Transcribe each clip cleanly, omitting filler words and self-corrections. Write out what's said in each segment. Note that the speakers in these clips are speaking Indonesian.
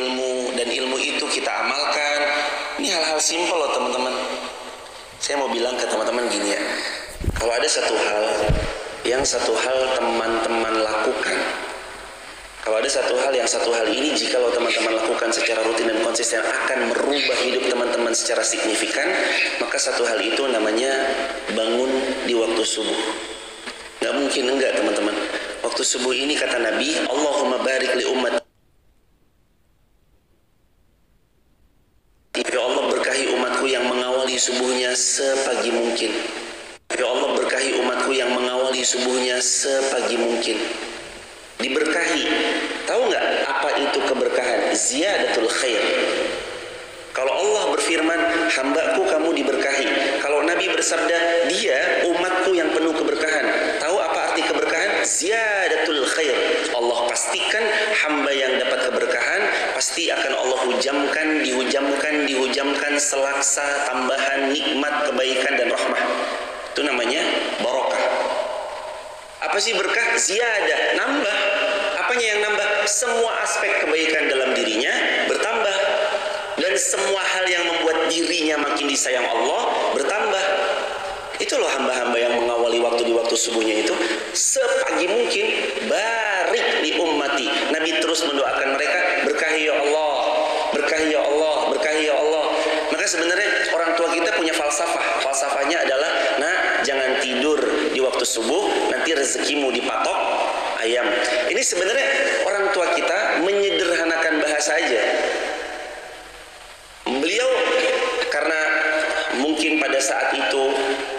ilmu, dan ilmu itu kita amalkan. Ini hal-hal simpel loh teman-teman. Saya mau bilang ke teman-teman gini ya, kalau ada satu hal teman-teman lakukan, kalau ada satu hal ini jika lo teman-teman lakukan secara rutin dan konsisten akan merubah hidup teman-teman secara signifikan, maka satu hal itu namanya bangun di waktu subuh. Gak mungkin enggak teman-teman. Waktu subuh ini kata Nabi, Allahumma barik li ummati. Ya Allah berkahi umatku yang mengawali subuhnya sepagi mungkin. Ya Allah berkahi umatku yang mengawali subuhnya sepagi mungkin. Diberkahi. Tahu nggak apa itu keberkahan? Ziyadatul khair. Kalau Allah berfirman, hambaku kamu diberkahi. Kalau Nabi bersabda, dia umatku yang penuh keberkahan. Tahu apa arti keberkahan? Ziyadatul khair. Allah pastikan hamba yang dapat keberkahan pasti akan Allah dihujamkan selaksa tambahan nikmat, kebaikan dan rahmah. Itu namanya barokah. Apa sih berkah? Ziyadah, nambah. Apanya yang nambah? Semua aspek kebaikan dalam dirinya bertambah. Dan semua hal yang membuat dirinya makin disayang Allah bertambah. Itu loh hamba-hamba yang mengawali waktu di waktu subuhnya itu. Sepagi mungkin, barik li ummati. Nabi terus mendoakan mereka, berkahi ya Allah, berkahi ya Allah, berkahi ya Allah. Maka sebenarnya orang tua kita punya falsafah. Falsafahnya adalah, nak, jangan tidur di waktu subuh, nanti rezekimu dipatok ayam. Ini sebenarnya orang tua kita menyederhanakan bahasa aja. Beliau karena mungkin pada saat itu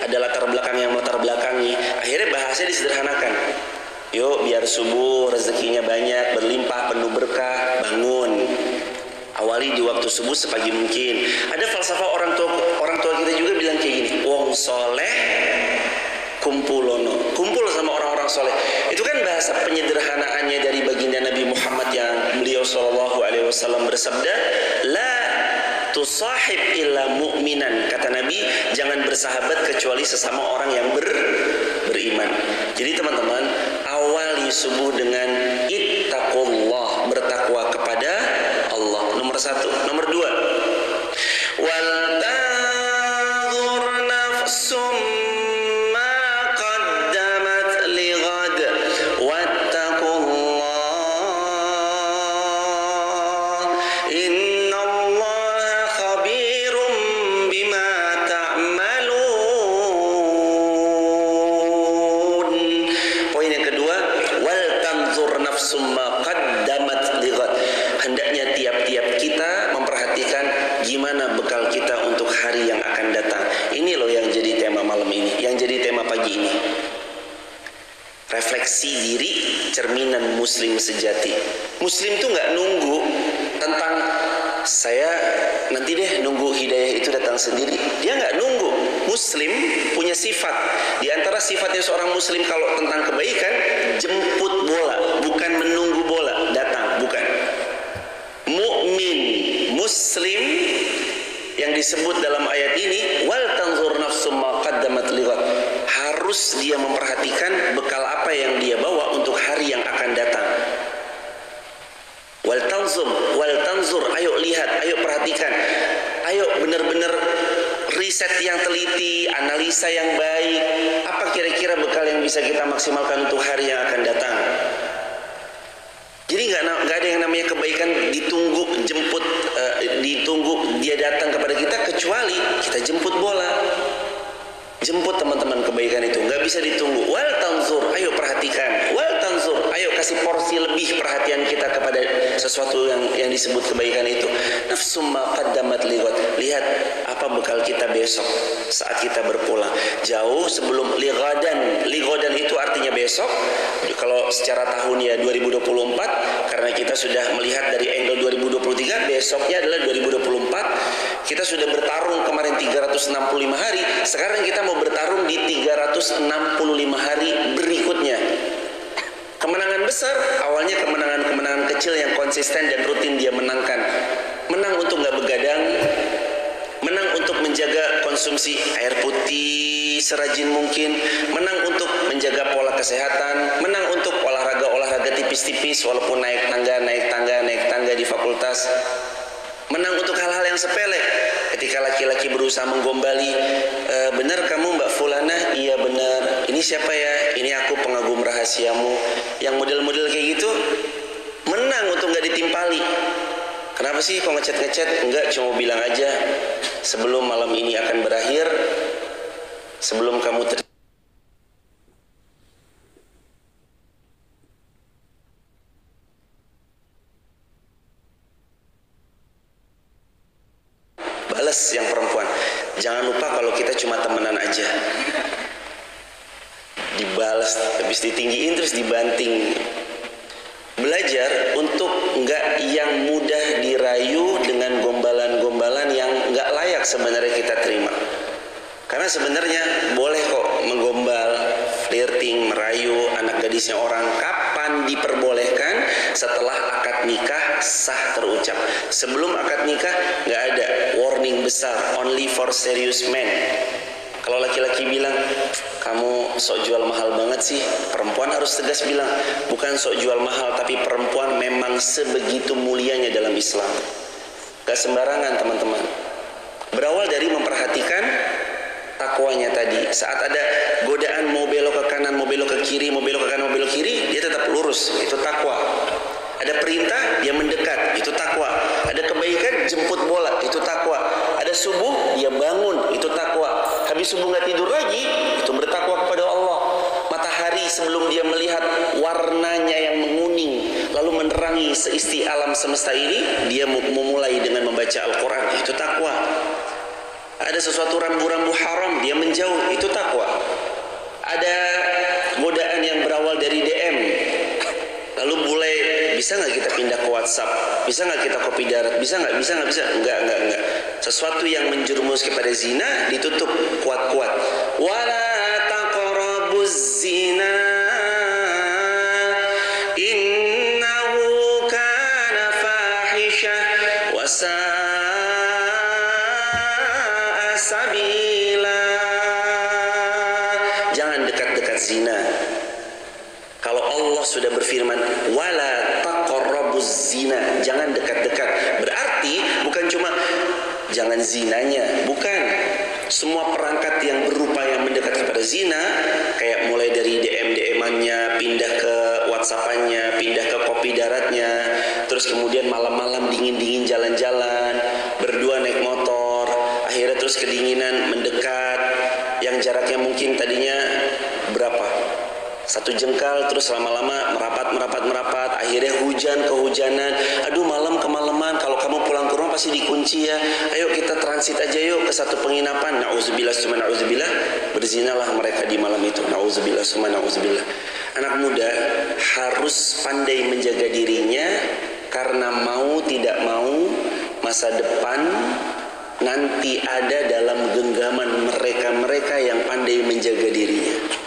ada latar belakang yang melatar belakangi, akhirnya bahasanya disederhanakan. Yuk biar subuh rezekinya banyak, berlimpah, penuh berkah, bangun. Awali di waktu subuh sepagi mungkin. Ada falsafah orang tua kita juga bilang kayak gini, wong soleh kumpulono, kumpul sama orang-orang soleh. Itu kan bahasa penyederhanaannya dari baginda Nabi Muhammad yang beliau SAW bersabda, la tusahib illa mu'minan. Kata Nabi, jangan bersahabat kecuali sesama orang yang beriman. Jadi teman-teman, awali subuh dengan ittaqullah, bertakwa kepada Allah. Nomor 1. Nomor 2, wal tanzur nafsum ma qaddamat lighad wattaqullah innallaha khabirum bima ta'malun. Poin yang kedua, wal tanzur nafsum ma qaddamat lighad. Hendaknya tiap-tiap kita memperhatikan gimana bekal kita untuk hari yang akan datang. Ini loh yang jadi tema malam ini, yang jadi tema pagi ini. Refleksi diri, cerminan muslim sejati. Muslim tuh nggak nunggu tentang saya nanti deh nunggu hidayah itu datang sendiri. Dia nggak nunggu. Muslim punya sifat. Di antara sifatnya seorang muslim kalau tentang kebaikan, jemput bola, bukan menunggu bola datang, bukan. Mukmin muslim yang disebut dalam ayat ini, wal tanzur nafsum ma qaddamat lighad, harus dia memperhatikan bekal apa yang dia bawa untuk hari yang akan datang. Wal tanzur, ayo lihat, ayo perhatikan, ayo benar-benar riset yang teliti, analisa yang baik, apa kira-kira bekal yang bisa kita maksimalkan untuk hari yang akan datang. Jadi nggak ada yang namanya kebaikan ditunggu dia datang kepada kita, kecuali kita jemput bola. Jemput teman-teman kebaikan itu, nggak bisa ditunggu. Wal tanzur, ayo perhatikan. Wal tanzur, ayo kasih porsi lebih perhatian kita kepada sesuatu yang disebut kebaikan itu. Nafsum ma qaddamat lighad. Lihat apa bekal kita besok saat kita berpulang. Jauh sebelum lighadan. Lighadan itu artinya besok. Kalau secara tahun ya 2024, karena kita sudah melihat dari angle 2023, besoknya adalah 2024. Kita sudah bertarung kemarin 365 hari, sekarang kita mau bertarung di 365 hari berikutnya. Kemenangan besar, awalnya kemenangan kecil yang konsisten dan rutin dia menangkan. Menang untuk gak begadang, menang untuk menjaga konsumsi air putih serajin mungkin, menang untuk menjaga pola kesehatan, menang untuk olahraga tipis-tipis walaupun naik tangga di fakultas, keras. Menang untuk hal-hal yang sepele. Ketika laki-laki berusaha menggombali, benar kamu Mbak Fulana? Iya benar. Ini siapa ya? Ini aku, pengagum rahasiamu. Yang model-model kayak gitu menang untuk gak ditimpali. Kenapa sih kok ngechat-ngechat? Enggak, cuma bilang aja sebelum malam ini akan berakhir, sebelum kamu balas yang perempuan. Jangan lupa kalau kita cuma temenan aja, dibalas, habis ditinggiin terus dibanting. Belajar untuk enggak yang mudah dirayu dengan gombalan-gombalan yang enggak layak sebenarnya kita terima. Karena sebenarnya boleh kok menggombal, flirting, merayu anak gadisnya orang. Kapan diperbolehkan? Setelah akad nikah sah terucap. Sebelum akad nikah enggak ada warning besar, only for serious men. Kalau laki-laki bilang, kamu sok jual mahal banget sih, perempuan harus tegas bilang, bukan sok jual mahal, tapi perempuan memang sebegitu mulianya dalam Islam. Gak sembarangan teman-teman. Berawal dari memperhatikan takwanya tadi. Saat ada godaan mau belok ke kanan, mau belok ke kiri, mau belok ke kanan, mau belok ke kiri, dia tetap lurus, itu takwa. Ada perintah, dia mendekat, itu takwa. Ada kebaikan, jemput bola, itu takwa. Ada subuh, dia bangun, itu takwa. Habis subuh nggak tidur lagi, itu bertakwa kepada Allah. Matahari sebelum dia melihat warnanya yang menguning, lalu menerangi seisi alam semesta ini, dia memulai dengan membaca Al-Quran, itu takwa. Ada sesuatu rambu-rambu haram, dia menjauh, itu takwa. Ada godaan yang berawal dari DM, lalu mulai, bisa nggak kita pindah ke WhatsApp? Bisa nggak kita copy darat? Bisa nggak? Bisa nggak? Bisa? Enggak. Sesuatu yang menjerumus kepada zina ditutup kuat-kuat. Wala taqrabuz zina innahu kana fahisyah wa sa'a sabila. Jangan dekat-dekat zina. Kalau Allah sudah berfirman wala taqrabuz zina, jangan dekat-dekat, berarti bukan cuma jangan zinanya, bukan. Semua perangkat yang berupaya mendekat kepada zina, kayak mulai dari DM-DM-annya, pindah ke WhatsApp-annya, pindah ke kopi daratnya, terus kemudian malam-malam dingin-dingin jalan-jalan, berdua naik motor, akhirnya terus kedinginan mendekat, yang jaraknya mungkin tadinya berapa? 1 jengkal, terus lama-lama merapat, akhirnya kehujanan, aduh malam kemalaman, kalau kamu pulang ke rumah pasti dikunci ya, ayo kita transit aja yuk ke satu penginapan, na'udzubillah summa na'udzubillah, berzinalah mereka di malam itu, na'udzubillah summa na'udzubillah. Anak muda harus pandai menjaga dirinya, karena mau tidak mau masa depan nanti ada dalam genggaman mereka-mereka yang pandai menjaga dirinya.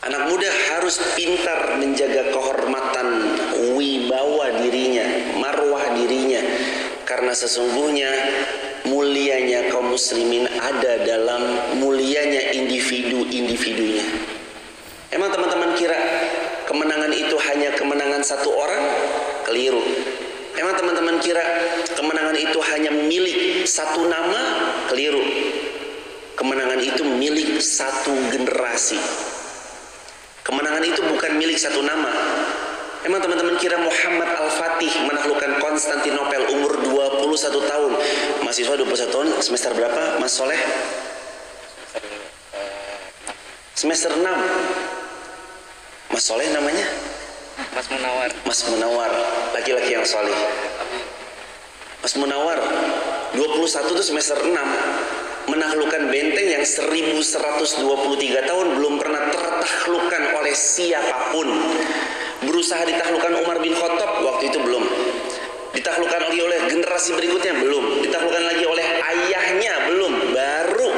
Anak muda harus pintar menjaga kehormatan, wibawa dirinya, marwah dirinya. Karena sesungguhnya mulianya kaum muslimin ada dalam mulianya individu-individunya. Emang teman-teman kira kemenangan itu hanya kemenangan satu orang? Keliru. Emang teman-teman kira kemenangan itu hanya milik satu nama? Keliru. Kemenangan itu milik satu generasi. Kemenangan itu bukan milik satu nama. Emang teman-teman kira Muhammad Al-Fatih menaklukkan Konstantinopel umur 21 tahun? Mahasiswa 21 tahun, semester berapa Mas Soleh? Semester 6. Mas Soleh namanya? Mas Munawar. Mas Munawar, laki-laki yang soleh. Mas Munawar 21 itu semester 6, menaklukkan benteng yang 1123 tahun belum pernah tertaklukkan oleh siapapun. Berusaha ditaklukkan Umar bin Khattab, waktu itu belum. Ditaklukkan lagi oleh generasi berikutnya, belum. Ditaklukkan lagi oleh ayahnya, belum. Baru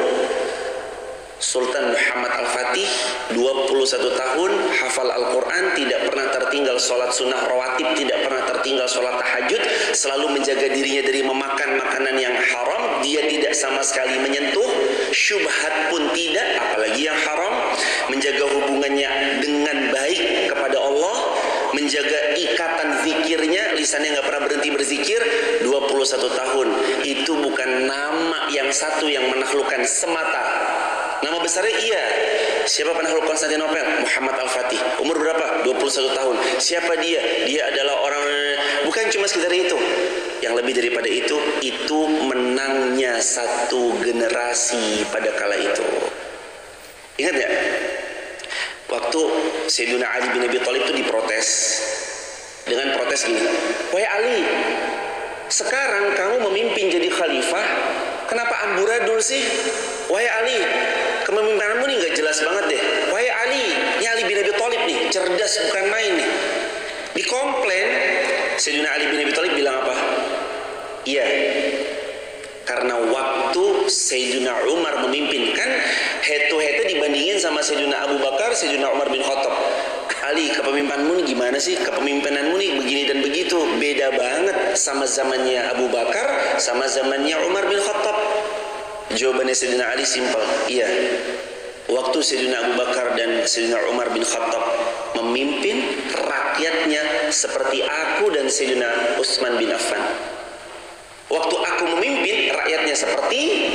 Sultan Muhammad Al-Fatih 21 tahun, hafal Al-Quran, tidak pernah tertinggal sholat sunnah rawatib, tidak pernah tertinggal sholat tahajud, selalu menjaga dirinya dari memakan makanan yang haram. Dia tidak sama sekali menyentuh, syubhat pun tidak, apalagi yang haram. Menjaga hubungannya dengan baik kepada Allah, menjaga ikatan zikirnya, lisannya nggak pernah berhenti berzikir 21 tahun. Itu bukan nama yang satu yang menaklukkan semata. Nama besarnya iya. Siapa penakluk Konstantinopel? Muhammad Al-Fatih. Umur berapa? 21 tahun. Siapa dia? Dia adalah orang, bukan cuma sekedar itu. Yang lebih daripada itu menangnya satu generasi pada kala itu. Ingat ya? Waktu Sayyidina Ali bin Abi Thalib itu diprotes. Dengan protes gini, "Wahai Ali, sekarang kamu memimpin jadi khalifah, kenapa amburadul sih? Wahai Ali, kepemimpinanmu nih gak jelas banget deh. Wahai Ali, ini Ali bin Abi Thalib nih, cerdas bukan main nih." Dikomplain, Sayyidina Ali bin Abi Thalib bilang apa? Iya, karena waktu Sayyidina Umar memimpin, kan head to head dibandingin sama Sayyidina Abu Bakar, Sayyidina Umar bin Khattab. Ali, kepemimpinanmu nih gimana sih? Kepemimpinanmu nih begini dan begitu. Beda banget sama zamannya Abu Bakar, sama zamannya Umar bin Khattab. Jawabannya Sayyidina Ali simpel. Iya, waktu Sayyidina Abu Bakar dan Sayyidina Umar bin Khattab memimpin, rakyatnya seperti aku dan Sayyidina Utsman bin Affan. Waktu aku memimpin, rakyatnya seperti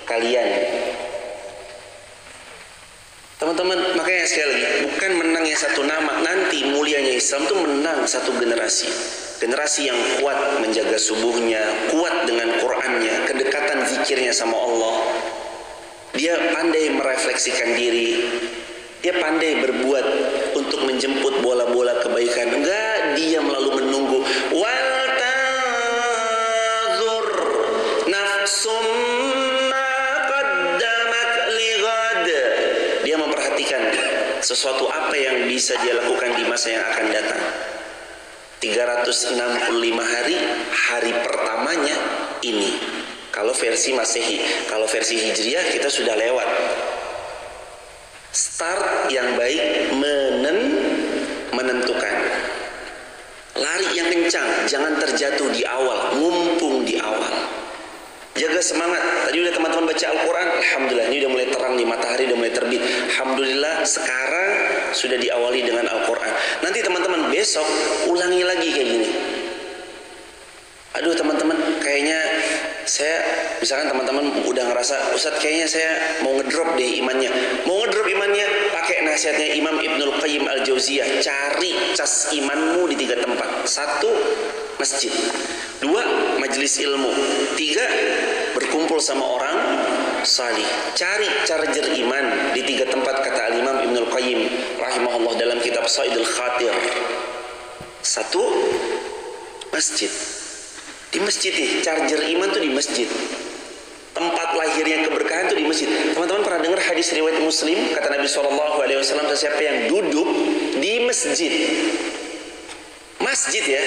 kalian. Teman-teman, makanya sekali lagi, bukan menangnya satu nama. Nanti mulianya Islam itu menang satu generasi. Generasi yang kuat menjaga subuhnya, kuat dengan Qur'annya, kedekatan zikirnya sama Allah. Dia pandai merefleksikan diri. Dia pandai berbuat untuk menjemput bola-bola kebaikan. Enggak diam lalu menunggu. Wal tanzur nafsum ma qaddamat lighad. Dia memperhatikan sesuatu apa yang bisa dia lakukan di masa yang akan datang. 365 hari, hari pertamanya ini. Kalau versi Masehi, kalau versi Hijriah kita sudah lewat. Start yang baik menentukan. Lari yang kencang, jangan terjatuh di awal, mumpung di awal. Jaga semangat. Tadi udah teman-teman baca Al-Quran, alhamdulillah ini udah mulai terang nih, matahari udah mulai terbit. Alhamdulillah sekarang sudah diawali dengan Al-Quran. Nanti teman-teman besok ulangi lagi kayak gini. Aduh teman-teman, kayaknya saya, misalkan teman-teman udah ngerasa, Ustadz kayaknya saya mau ngedrop deh imannya. Mau ngedrop imannya, pakai nasihatnya Imam Ibnul Qayyim Al-Jauziyah. Cari cas imanmu di 3 tempat. 1, masjid. 2, majelis ilmu. 3, berkumpul sama orang salih. Cari charger iman di 3 tempat, kata Al-Imam Ibnul Qayyim rahimahullah dalam kitab Saidul Khatir. 1, masjid. Di masjid nih, charger iman tuh di masjid. Tempat lahirnya keberkahan tuh di masjid. Teman-teman pernah dengar hadis riwayat Muslim, kata Nabi SAW, siapa yang duduk di masjid. Masjid ya,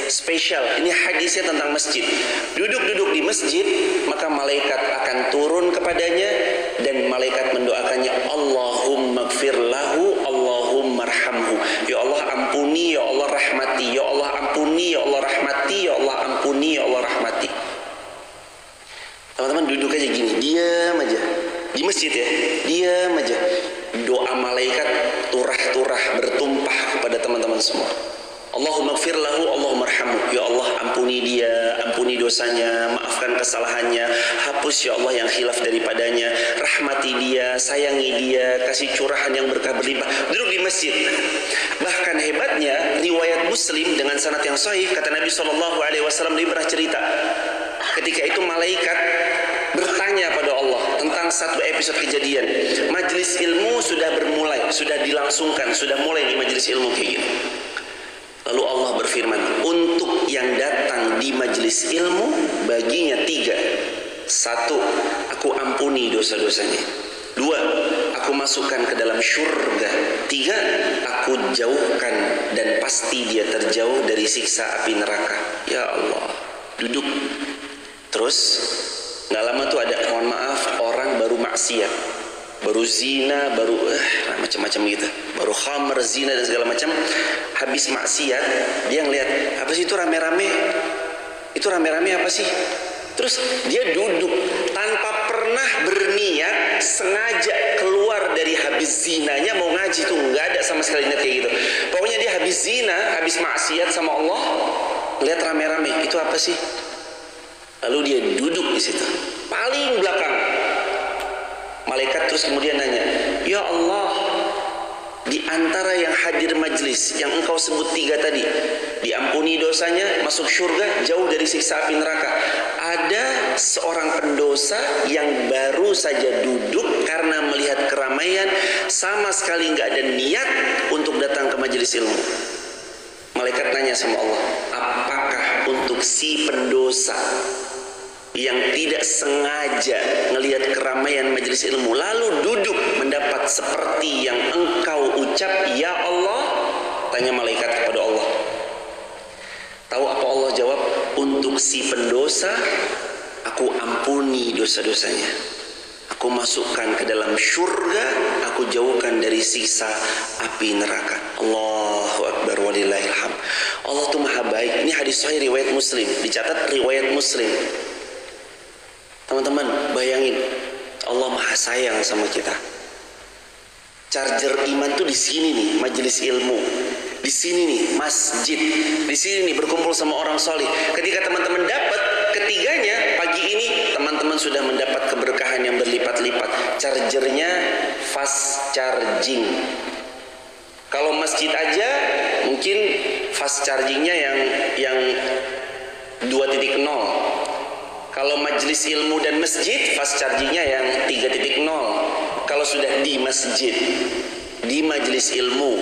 spesial. Ini hadisnya tentang masjid. Duduk-duduk di masjid, maka malaikat akan turun kepadanya dan malaikat mendoakannya, Allahumma gfir lahu, Allahumma arhamhu. Ya Allah ampuni, ya Allah rahmati, ya Allah ampuni, ya Allah rahmati, ya Allah ampuni, ya Allah rahmati. Teman-teman duduk aja gini, diam aja. Di masjid ya, diam aja. Doa malaikat turah-turah bertumpah kepada teman-teman semua. Allahumma gfir lahu, Allahumma arhamhu. Ya Allah ampuni dia, ampuni dosanya, maafkan kesalahannya, hapus ya Allah yang khilaf daripadanya, rahmati dia, sayangi dia, kasih curahan yang berkah berlimpah. Duduk di masjid. Bahkan hebatnya riwayat Muslim dengan sanad yang sahih, kata Nabi SAW, dia pernah cerita ketika itu malaikat bertanya pada Allah tentang satu episode kejadian. Majelis ilmu sudah bermulai, sudah dilangsungkan, sudah mulai di majelis ilmu kayak gini. Lalu Allah berfirman, untuk yang datang di majelis ilmu baginya 3. 1, aku ampuni dosa-dosanya. 2, aku masukkan ke dalam syurga. 3, aku jauhkan dan pasti dia terjauh dari siksa api neraka. Ya Allah, duduk. Terus nggak lama tuh ada, mohon maaf, orang baru maksiat, baru zina, baru macam-macam gitu, baru khamr, zina dan segala macam. Habis maksiat dia ngeliat, apa sih itu rame-rame? Itu rame-rame apa sih? Terus dia duduk tanpa pernah berniat sengaja keluar dari dari habis zinanya mau ngaji tuh nggak ada sama sekali niat kayak gitu. Pokoknya dia habis zina, habis maksiat sama Allah, lihat rame-rame, itu apa sih? Lalu dia duduk di situ, paling belakang. Malaikat terus kemudian nanya, ya Allah, di antara yang hadir majlis yang engkau sebut 3 tadi, diampuni dosanya, masuk surga, jauh dari siksa api neraka, ada seorang pendosa yang baru saja duduk karena melihat keramaian, sama sekali nggak ada niat untuk datang ke majelis ilmu. Malaikat nanya sama Allah, apakah untuk si pendosa yang tidak sengaja ngelihat keramaian majelis ilmu lalu duduk mendapat seperti yang engkau ucap, ya Allah? Tanya malaikat kepada Allah. Tahu apa Allah jawab? Untuk si pendosa aku ampuni dosa-dosanya, aku masukkan ke dalam surga, aku jauhkan dari siksa api neraka. Allahu Akbar walillahilham. Allah tuh maha baik. Ini hadis sahih riwayat Muslim, dicatat riwayat Muslim. Teman-teman bayangin, Allah maha sayang sama kita. Charger iman tuh di sini nih, majelis ilmu. Di sini nih, masjid. Di sini nih, berkumpul sama orang soleh. Ketika teman-teman dapat ketiganya, pagi ini teman-teman sudah mendapat keberkahan yang berlipat-lipat. Chargernya fast charging. Kalau masjid aja, mungkin fast chargingnya yang 2.0. Kalau majelis ilmu dan masjid, fast chargingnya yang 3.0. Kalau sudah di masjid, di majelis ilmu,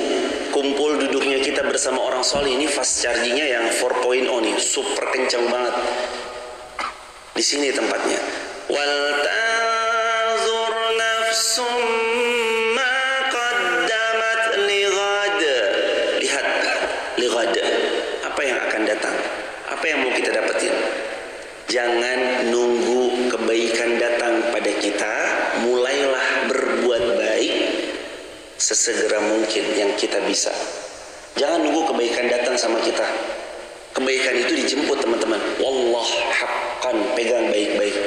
kumpul duduknya kita bersama orang soleh, ini fast chargingnya yang 4.0 nih, super kencang banget. Di sini tempatnya. Wal tanzur nafsum ma qaddamat lighad. Lihat lighad, apa yang akan datang, apa yang mau kita dapetin. Jangan nunggu kebaikan datang pada kita, mulailah berbuat baik sesegera mungkin yang kita bisa. Jangan nunggu kebaikan datang sama kita. Kebaikan itu dijemput teman-teman. Wallah haqqan, pegang baik-baik.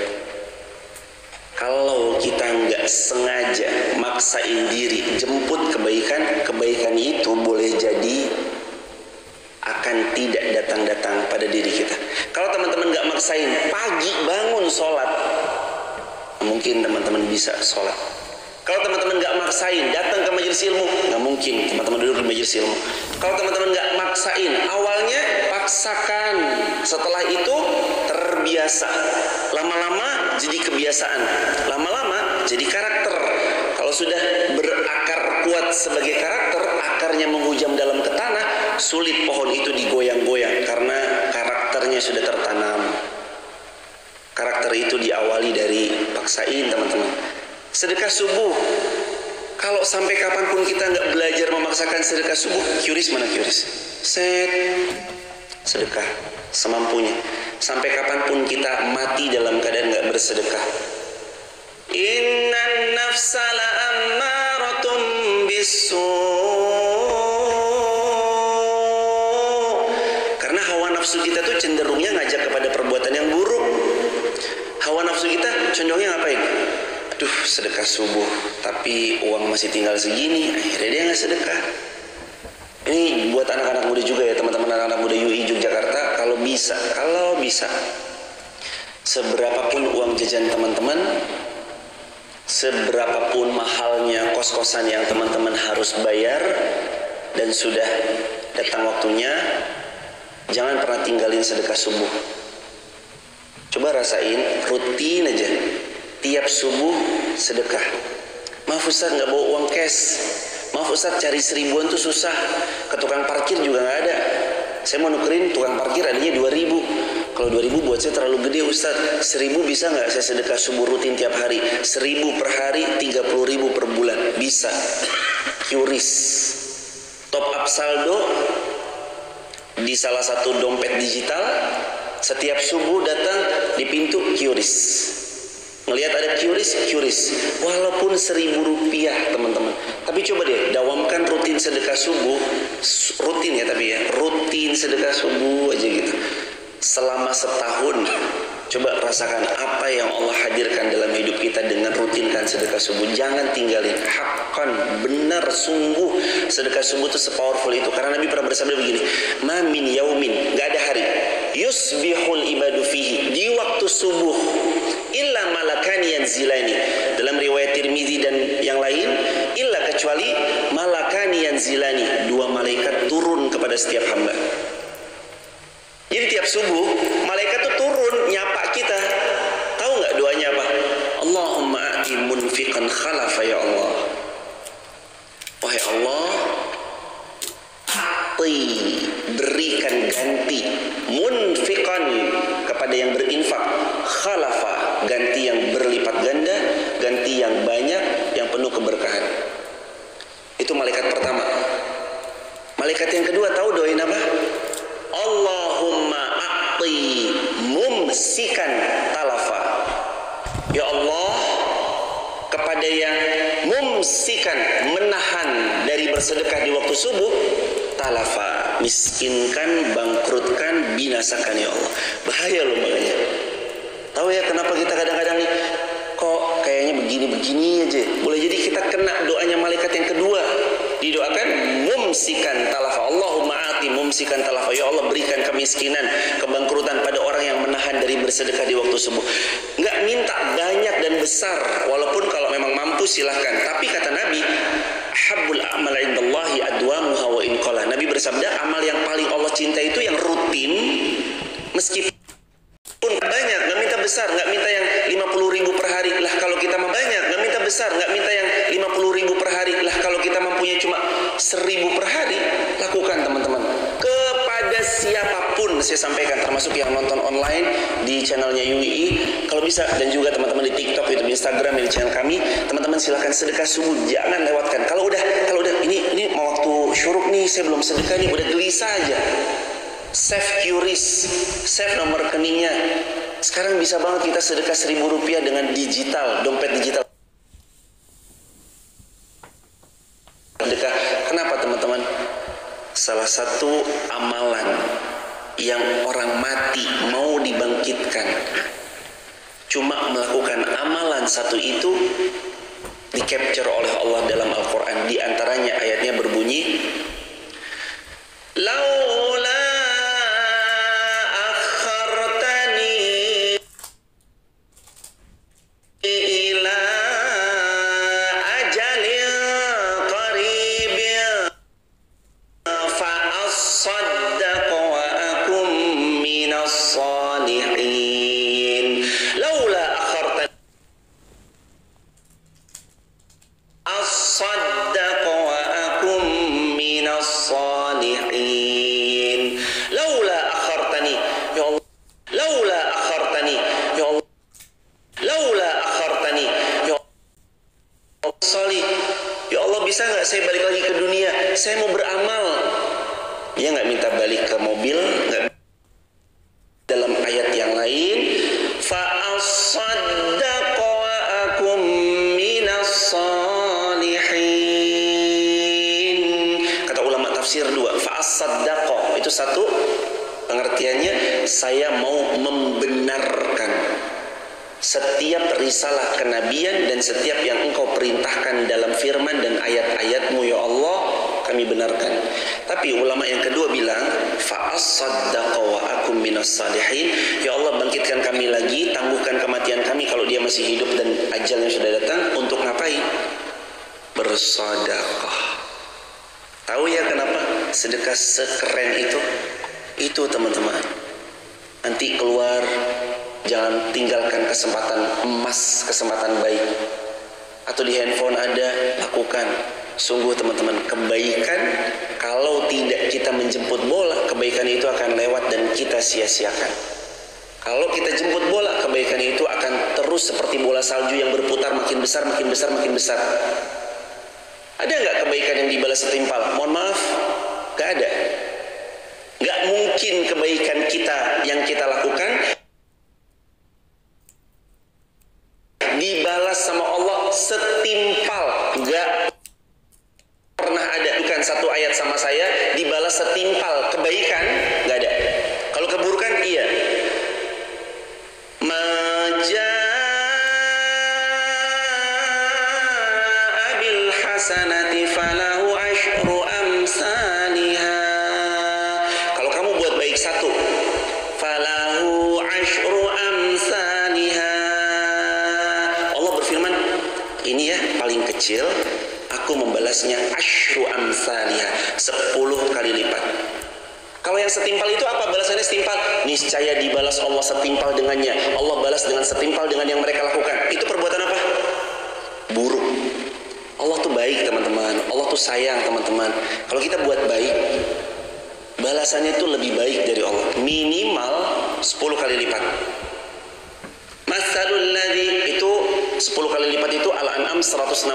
Kalau kita nggak sengaja maksain diri jemput kebaikan, kebaikan itu boleh jadi akan tidak datang-datang pada diri kita. Kalau teman-teman nggak maksain, pagi bangun sholat, mungkin teman-teman bisa sholat. Kalau teman-teman nggak maksain datang ke majelis ilmu, nggak mungkin teman-teman duduk di majelis ilmu. Kalau teman-teman nggak maksain, awalnya paksakan, setelah itu terbiasa, lama-lama jadi kebiasaan, lama-lama jadi karakter. Kalau sudah berakar kuat sebagai karakter, akarnya menghujam dalam ke tanah, sulit pohon itu digoyang-goyang karena karakternya sudah tertanam. Karakter itu diawali dari paksain teman-teman. Sedekah subuh, kalau sampai kapanpun kita nggak belajar memaksakan sedekah subuh, QRIS mana QRIS? Sedekah semampunya. Sampai kapanpun kita mati dalam keadaan nggak bersedekah. Innan nafsa la'ammaratun bisu. Karena hawa nafsu kita tuh cenderungnya ngajak kepada perbuatan yang buruk. Hawa nafsu kita condongnya ngapain? Aduh, sedekah subuh, tapi uang masih tinggal segini, akhirnya dia nggak sedekah. Ini buat anak-anak muda juga ya, teman-teman anak-anak muda UI Yogyakarta, kalau bisa, seberapapun uang jajan teman-teman, seberapapun mahalnya kos-kosan yang teman-teman harus bayar, dan sudah datang waktunya, jangan pernah tinggalin sedekah subuh. Coba rasain, rutin aja. Tiap subuh sedekah. Maaf Ustaz, nggak bawa uang cash. Maaf Ustaz, cari 1000-an tuh susah. Ke tukang parkir juga nggak ada. Saya mau nukerin tukang parkir adanya 2000. Kalau 2000 buat saya terlalu gede Ustaz. 1000 bisa nggak saya sedekah subuh rutin tiap hari? 1000 per hari, 30.000 per bulan. Bisa. QRIS. Top up saldo di salah satu dompet digital. Setiap subuh datang di pintu QRIS. Ngelihat ada QRIS, walaupun 1.000 rupiah teman-teman. Tapi coba deh, dawamkan rutin sedekah subuh, rutin ya tapi ya, rutin sedekah subuh aja gitu. Selama setahun, Coba rasakan apa yang Allah hadirkan dalam hidup kita dengan rutinkan sedekah subuh. Jangan tinggalin. Haqqan, benar, sungguh. Sedekah subuh itu sepowerful itu. Karena Nabi pernah bersabda begini, ma min yaumin, gak ada hari, yusbihul ibadu fihi, di waktu subuh, illa malakani yanzilani, dalam riwayat Tirmizi dan yang lain, illa kecuali malakani yanzilani, dua malaikat turun kepada setiap hamba. Jadi tiap subuh malaikat tuh turun nyapa kita. Tahu nggak doanya apa? Allahumma a'ti munfiqan khalafa ya Allah. Wahai Allah, berikan ganti munfiqan kepada yang berinfak, khalafa ganti yang berlipat ganda, ganti yang banyak, yang penuh keberkahan. Itu malaikat pertama. Malaikat yang kedua tahu doain apa? Allahumma a'ti mumsikan talafa. Ya Allah, kepada yang mumsikan, menahan dari bersedekah di waktu subuh, talafa, miskinkan, bangkrutkan, binasakan ya Allah. Bahaya loh makanya. Tahu ya kenapa kita kadang-kadang nih kok kayaknya begini-begini aja. Boleh jadi kita kena doanya malaikat yang kedua. Didoakan mumsikan talafa. Allahumma ati mumsikan talafa. Ya Allah, berikan kemiskinan, kebangkrutan pada orang yang menahan dari bersedekah di waktu subuh. Nggak minta banyak dan besar, walaupun kalau memang mampu silahkan. Tapi kata Nabi, habbul a'mal indallahi adwamuha wa in qala. Nabi bersabda, amal yang paling Allah cinta itu yang rutin, meskipun banyak. Nggak minta besar, nggak minta yang 50.000 per hari. Lah kalau kita mah banyak, nggak minta besar, nggak minta yang 50.000 per hari. Lah kalau kita mampunya cuma 1.000 per hari, lakukan teman-teman. Kepada siapapun saya sampaikan, termasuk yang nonton online di channelnya UII, kalau bisa, dan juga teman-teman di TikTok, YouTube, Instagram, di channel kami, teman-teman silahkan sedekah subuh, jangan lewatkan. Kalau udah ini mau waktu syuruk nih, saya belum sedekah nih, udah gelisah aja. Save QRIS, save nomor rekeningnya. Sekarang bisa banget kita sedekah 1.000 rupiah dengan digital, dompet digital. Sedekah. Kenapa teman-teman? Salah satu amalan yang orang mati mau dibangkitkan, cuma melakukan amalan satu itu di capture oleh Allah dalam Al-Quran. Di antaranya ayatnya berbunyi, laula bisa nggak saya balik lagi ke dunia? Saya mau beramal. Dia nggak minta balik ke mobil, nggak. Dalam ayat yang lain, fa asaddaqa wa akum minas salihin. Kata ulama tafsir dua, fa asaddaqa itu satu pengertiannya, saya mau membenarkan setiap risalah kenabian dan setiap yang engkau perintahkan dalam firman dan ayat-ayatmu ya Allah, kami benarkan. Tapi ulama yang kedua bilang, fa'asaddaqa wa akum minas salihin. Ya Allah, bangkitkan kami lagi, tangguhkan kematian kami kalau dia masih hidup dan ajalnya sudah datang. Untuk ngapain? Bersedekah. Tahu ya kenapa sedekah sekeren itu? Itu teman-teman. Nanti keluar, jangan tinggalkan kesempatan emas, kesempatan baik. Atau di handphone ada, lakukan. Sungguh teman-teman, kebaikan kalau tidak kita menjemput bola, kebaikan itu akan lewat dan kita sia-siakan. Kalau kita jemput bola, kebaikan itu akan terus seperti bola salju yang berputar, makin besar, makin besar, makin besar. Ada nggak kebaikan yang dibalas setimpal? Mohon maaf, nggak ada. Nggak mungkin kebaikan kita yang kita lakukan dibalas sama Allah setimpal. Nggak pernah ada. Bukan satu ayat sama saya dibalas setimpal kebaikan, nggak ada. Kalau keburukan iya. asyru amsalha. Allah berfirman, ini ya paling kecil, aku membalasnya asyru amsalha, 10 kali lipat. Kalau yang setimpal itu apa balasannya? Setimpal, niscaya dibalas Allah setimpal dengannya. Allah balas dengan setimpal dengan yang mereka lakukan. Itu perbuatan apa? Buruk. Allah tuh baik teman-teman, Allah tuh sayang teman-teman. Kalau kita buat baik, balasannya tuh lebih baik dari Allah, minimal 10 kali lipat. Masalul ladzi, itu 10 kali lipat itu Al-An'am 160.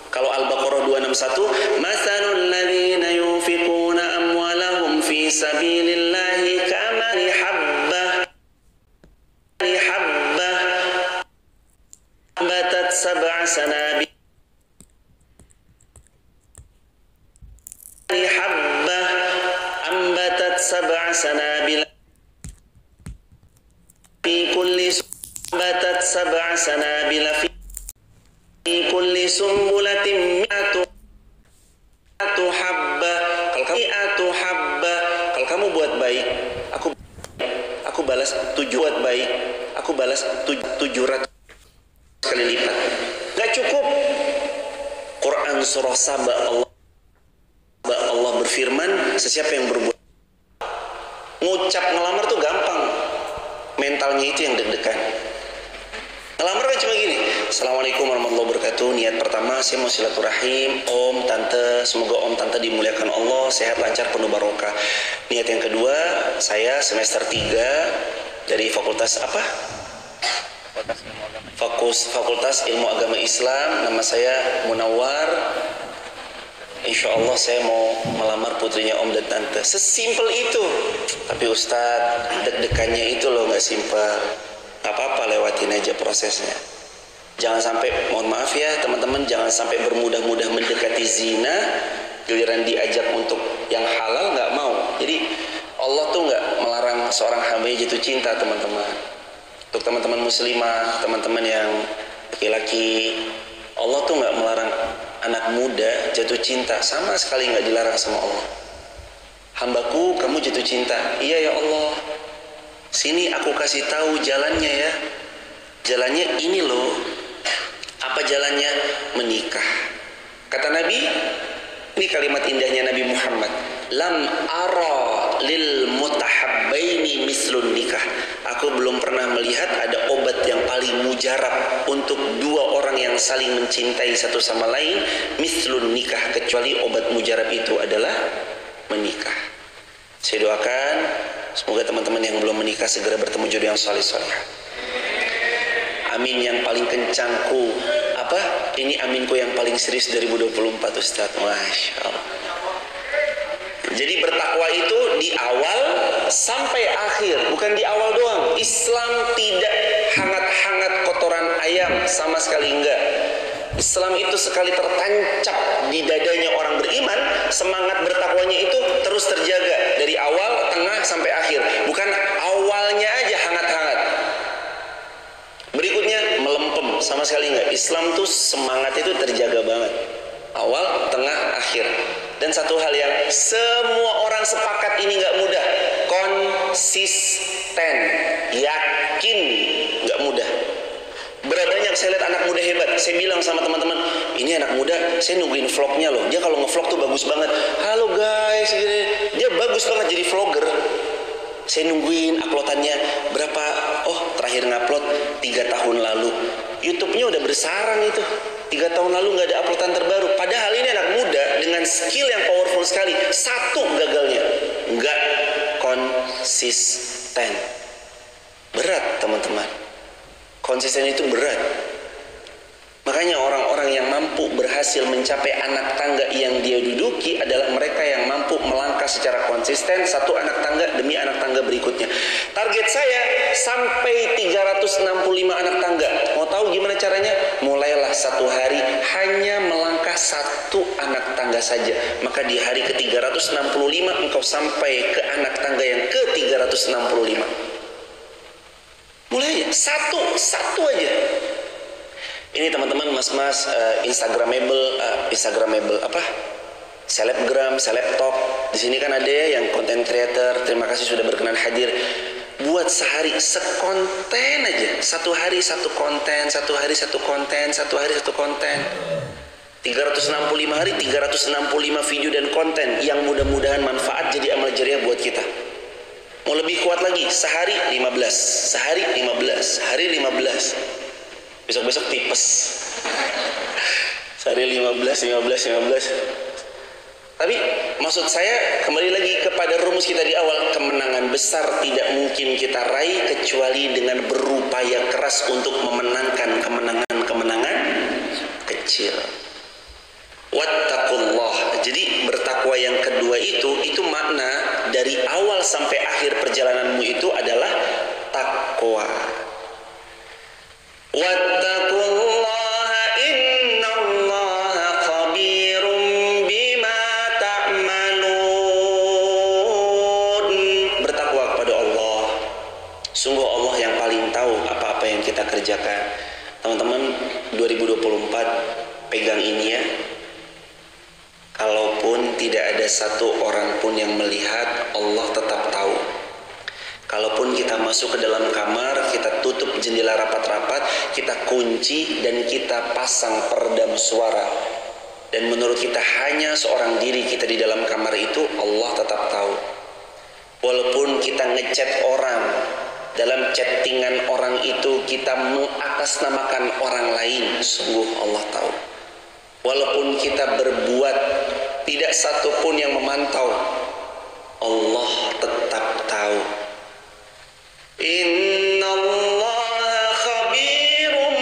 Kalau Al-Baqarah 261, masalul ladzina yunfiquna amwalahum fi sabilillahi kamali habbah batat sab'a sanabil ambatat sab'a sanabil fi kulli batat sab'a sanabil fi kulli sumbulatin mi'atu habba. Kalau kamu buat baik, aku balas 7 buat baik, aku balas 700 kali lipat. Gak cukup. Quran surah Saba, Allah berfirman, sesiapa yang berbuat, ngucap ngelamar tuh gampang, mentalnya itu yang deg-degan. Ngelamar kan cuma gini, Assalamualaikum warahmatullahi wabarakatuh. Niat pertama, saya mau silaturahim, om, tante, semoga om, tante dimuliakan Allah, sehat, lancar, penuh barokah. Niat yang kedua, saya semester 3 dari fakultas apa? Fakultas Ilmu Agama Islam. Nama saya Munawar. Insya Allah saya mau melamar putrinya om dan tante. Sesimpel itu. Tapi Ustadz, deg-degannya itu loh gak simpel. Gak apa-apa, lewatin aja prosesnya. Jangan sampai, mohon maaf ya teman-teman, jangan sampai bermudah-mudah mendekati zina, giliran diajak untuk yang halal gak mau. Jadi Allah tuh gak melarang seorang hamba jatuh cinta teman-teman. Untuk teman-teman muslimah, teman-teman yang laki-laki, Allah tuh gak melarang anak muda jatuh cinta, sama sekali gak dilarang sama Allah. Hambaku, kamu jatuh cinta. Iya ya Allah, sini aku kasih tahu jalannya ya. Jalannya ini loh. Apa jalannya? Menikah. Kata Nabi, ini kalimat indahnya Nabi Muhammad, lam ara lil mutahabbaini mislun nikah. Aku belum pernah melihat ada obat yang paling mujarab untuk dua orang yang saling mencintai satu sama lain, mislun nikah, kecuali obat mujarab itu adalah menikah. Saya doakan semoga teman-teman yang belum menikah segera bertemu jodoh yang saleh-saleh. Amin yang paling kencangku. Apa? Ini aminku yang paling serius 2024 Ustaz. Masya Allah. Jadi bertakwa itu di awal sampai akhir, bukan di awal doang. Islam tidak hangat-hangat kotoran ayam, sama sekali enggak. Islam itu sekali tertancap di dadanya orang beriman, semangat bertakwanya itu terus terjaga dari awal, tengah sampai akhir. Bukan awalnya aja hangat-hangat, berikutnya melempem, sama sekali enggak. Islam tuh semangat itu terjaga banget, awal, tengah, akhir. Dan satu hal yang semua orang sepakat ini enggak mudah, konsisten. Yakin enggak mudah. Berapa banyak saya lihat anak muda hebat. Saya bilang sama teman-teman, ini anak muda, saya nungguin vlognya loh. Dia kalau nge-vlog tuh bagus banget. Halo guys, dia bagus banget jadi vlogger. Saya nungguin uploadannya berapa. Oh, terakhir ngupload 3 tahun lalu. YouTube-nya udah bersarang itu. 3 tahun lalu nggak ada uploadan terbaru. Padahal ini anak muda dengan skill yang powerful sekali. Satu gagalnya, nggak konsisten. Berat teman-teman. Konsisten itu berat. Makanya orang-orang yang mampu berhasil mencapai anak tangga yang dia duduki adalah mereka yang mampu melangkah secara konsisten satu anak tangga demi anak tangga berikutnya. Target saya sampai 365 anak tangga. Mau tahu gimana caranya? Mulailah satu hari hanya melangkah satu anak tangga saja. Maka di hari ke-365 engkau sampai ke anak tangga yang ke-365. Mulai aja, satu aja. Ini teman-teman, mas-mas, Instagramable apa? Selebgram, selebtok. Di sini kan ada ya yang content creator. Terima kasih sudah berkenan hadir. buat sehari sekonten aja, satu hari satu konten, satu hari satu konten, satu hari satu konten, 365 hari 365 video dan konten yang mudah-mudahan manfaat jadi amal jariah buat kita. Mau lebih kuat lagi, sehari 15, sehari 15, sehari 15, besok-besok tipes, sehari 15. Tapi maksud saya kembali lagi kepada rumus kita di awal, kemenangan besar tidak mungkin kita raih kecuali dengan berupaya keras untuk memenangkan kemenangan kecil. Wattaqullah. Jadi bertakwa yang kedua itu makna dari awal sampai akhir perjalananmu itu adalah takwa. Wattaqullaha innallaha khabirum bima ta'malun. Bertakwa kepada Allah. Sungguh Allah yang paling tahu apa-apa yang kita kerjakan. Teman-teman, 2024 pegang ini ya. Kalaupun tidak ada satu orang pun yang melihat, Allah tetap tahu. Kalaupun kita masuk ke dalam kamar, kita tutup jendela rapat-rapat, kita kunci dan kita pasang peredam suara, dan menurut kita hanya seorang diri kita di dalam kamar itu, Allah tetap tahu. Walaupun kita ngechat orang, dalam chattingan orang itu kita mengatasnamakan orang lain, sungguh Allah tahu. Walaupun kita berbuat tidak satu pun yang memantau, Allah tetap tahu. Innallaha khabirum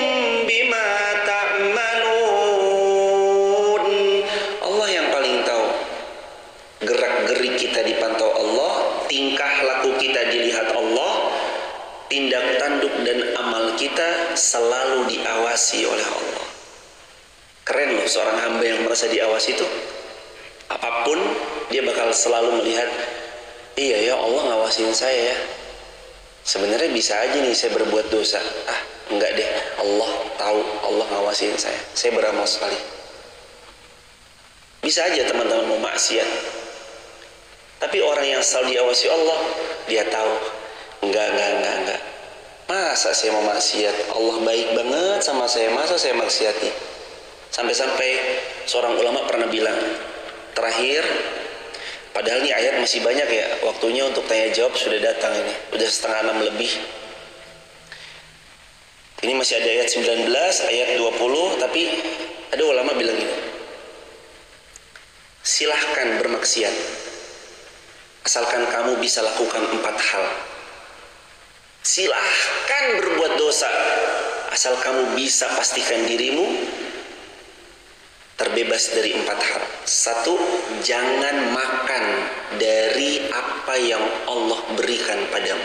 bima ta'malun. Allah yang paling tahu. Gerak-gerik kita dipantau Allah, tingkah laku kita dilihat Allah, tindak tanduk dan amal kita selalu diawasi oleh Allah. Keren loh seorang hamba yang merasa diawasi itu. Apapun dia bakal selalu melihat, iya ya Allah ngawasin saya ya. Sebenarnya bisa aja nih saya berbuat dosa. Enggak deh, Allah tahu, Allah ngawasin saya. Saya beramal sekali. Bisa aja teman-teman mau maksiat. Tapi orang yang selalu diawasi Allah, dia tahu. Enggak. Masa saya mau maksiat? Allah baik banget sama saya, masa saya maksiati? Sampai-sampai seorang ulama pernah bilang, terakhir, padahal ini ayat masih banyak ya, waktunya untuk tanya jawab sudah datang ini, udah 5:30 lebih. Ini masih ada ayat 19, ayat 20, tapi ada ulama bilang ini, silahkan bermaksiat, asalkan kamu bisa lakukan 4 hal. Silahkan berbuat dosa, asal kamu bisa pastikan dirimu terbebas dari 4 hal. 1, jangan makan dari apa yang Allah berikan padamu.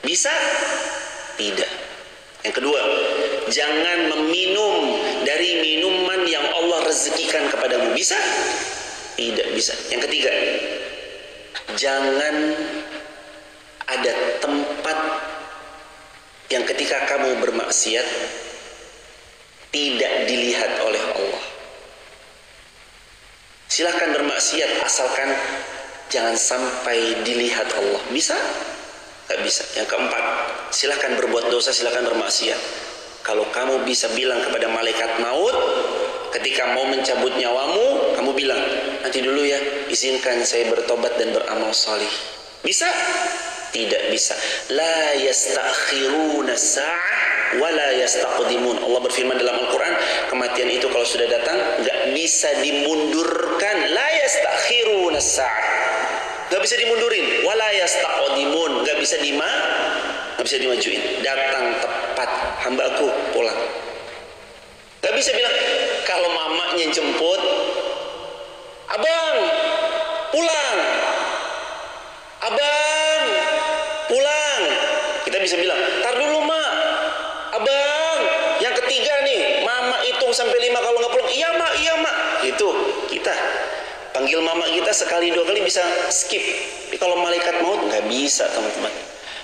Bisa? Tidak. Yang kedua, jangan meminum dari minuman yang Allah rezekikan kepadamu. Bisa? Tidak bisa. Yang ketiga, jangan ada tempat yang ketika kamu bermaksiat tidak dilihat oleh Allah. Silahkan bermaksiat asalkan jangan sampai dilihat Allah. Bisa? Gak bisa. Yang keempat, silahkan berbuat dosa, silahkan bermaksiat. Kalau kamu bisa bilang kepada malaikat maut ketika mau mencabut nyawamu, kamu bilang, nanti dulu ya, izinkan saya bertobat dan beramal salih. Bisa? Tidak bisa. La yastakhiruna sa'ah wa la yastaqdimun. Allah berfirman dalam Al-Quran, kematian itu kalau sudah datang gak bisa dimundurkan. La yastakhiruna sa'ah, gak bisa dimundurin. Wa la yastaqdimun, gak bisa dimajuin. Datang tepat, hambaku pulang. Gak bisa bilang kalau mamanya jemput, abang pulang, abang pulang, kita bisa bilang, tar dulu mak, abang yang ketiga nih, mama hitung sampai 5, kalau nggak pulang, iya mak, itu kita panggil mama kita sekali 2 kali bisa skip. Tapi kalau malaikat maut nggak bisa teman-teman.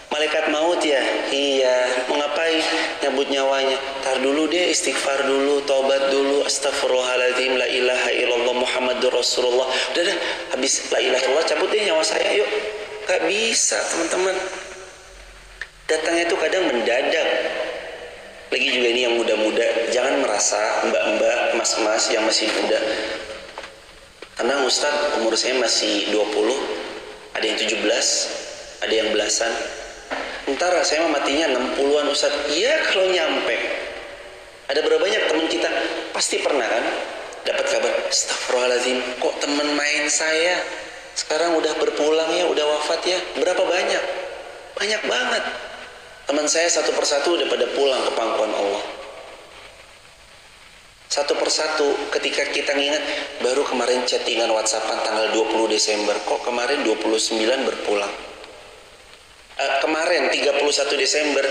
Malaikat maut ya, iya, mau ngapain? Nyabut nyawanya. Tar dulu deh, istighfar dulu, taubat dulu, astagfirullahaladzim, la ilaha illallah Muhammadur Rasulullah. Udah dah, habis la ilaha illallah cabut deh nyawa saya, yuk. Gak bisa teman-teman. itu kadang mendadak. Lagi juga ini yang muda-muda, jangan merasa mbak-mbak, mas-mas yang masih muda. Karena Ustadz umur saya masih 20, ada yang 17, ada yang belasan. Ntar saya matinya 60-an Ustadz. Iya kalau nyampe. Ada berapa banyak teman kita pasti pernah kan dapat kabar, astagfirullahaladzim, kok teman main saya sekarang udah berpulang ya, udah wafat ya. Berapa banyak? Banyak banget. Teman saya satu persatu udah pada pulang ke pangkuan Allah. Satu persatu ketika kita ngingat, baru kemarin chattingan WhatsAppan tanggal 20 Desember, kok kemarin 29 berpulang. Kemarin 31 Desember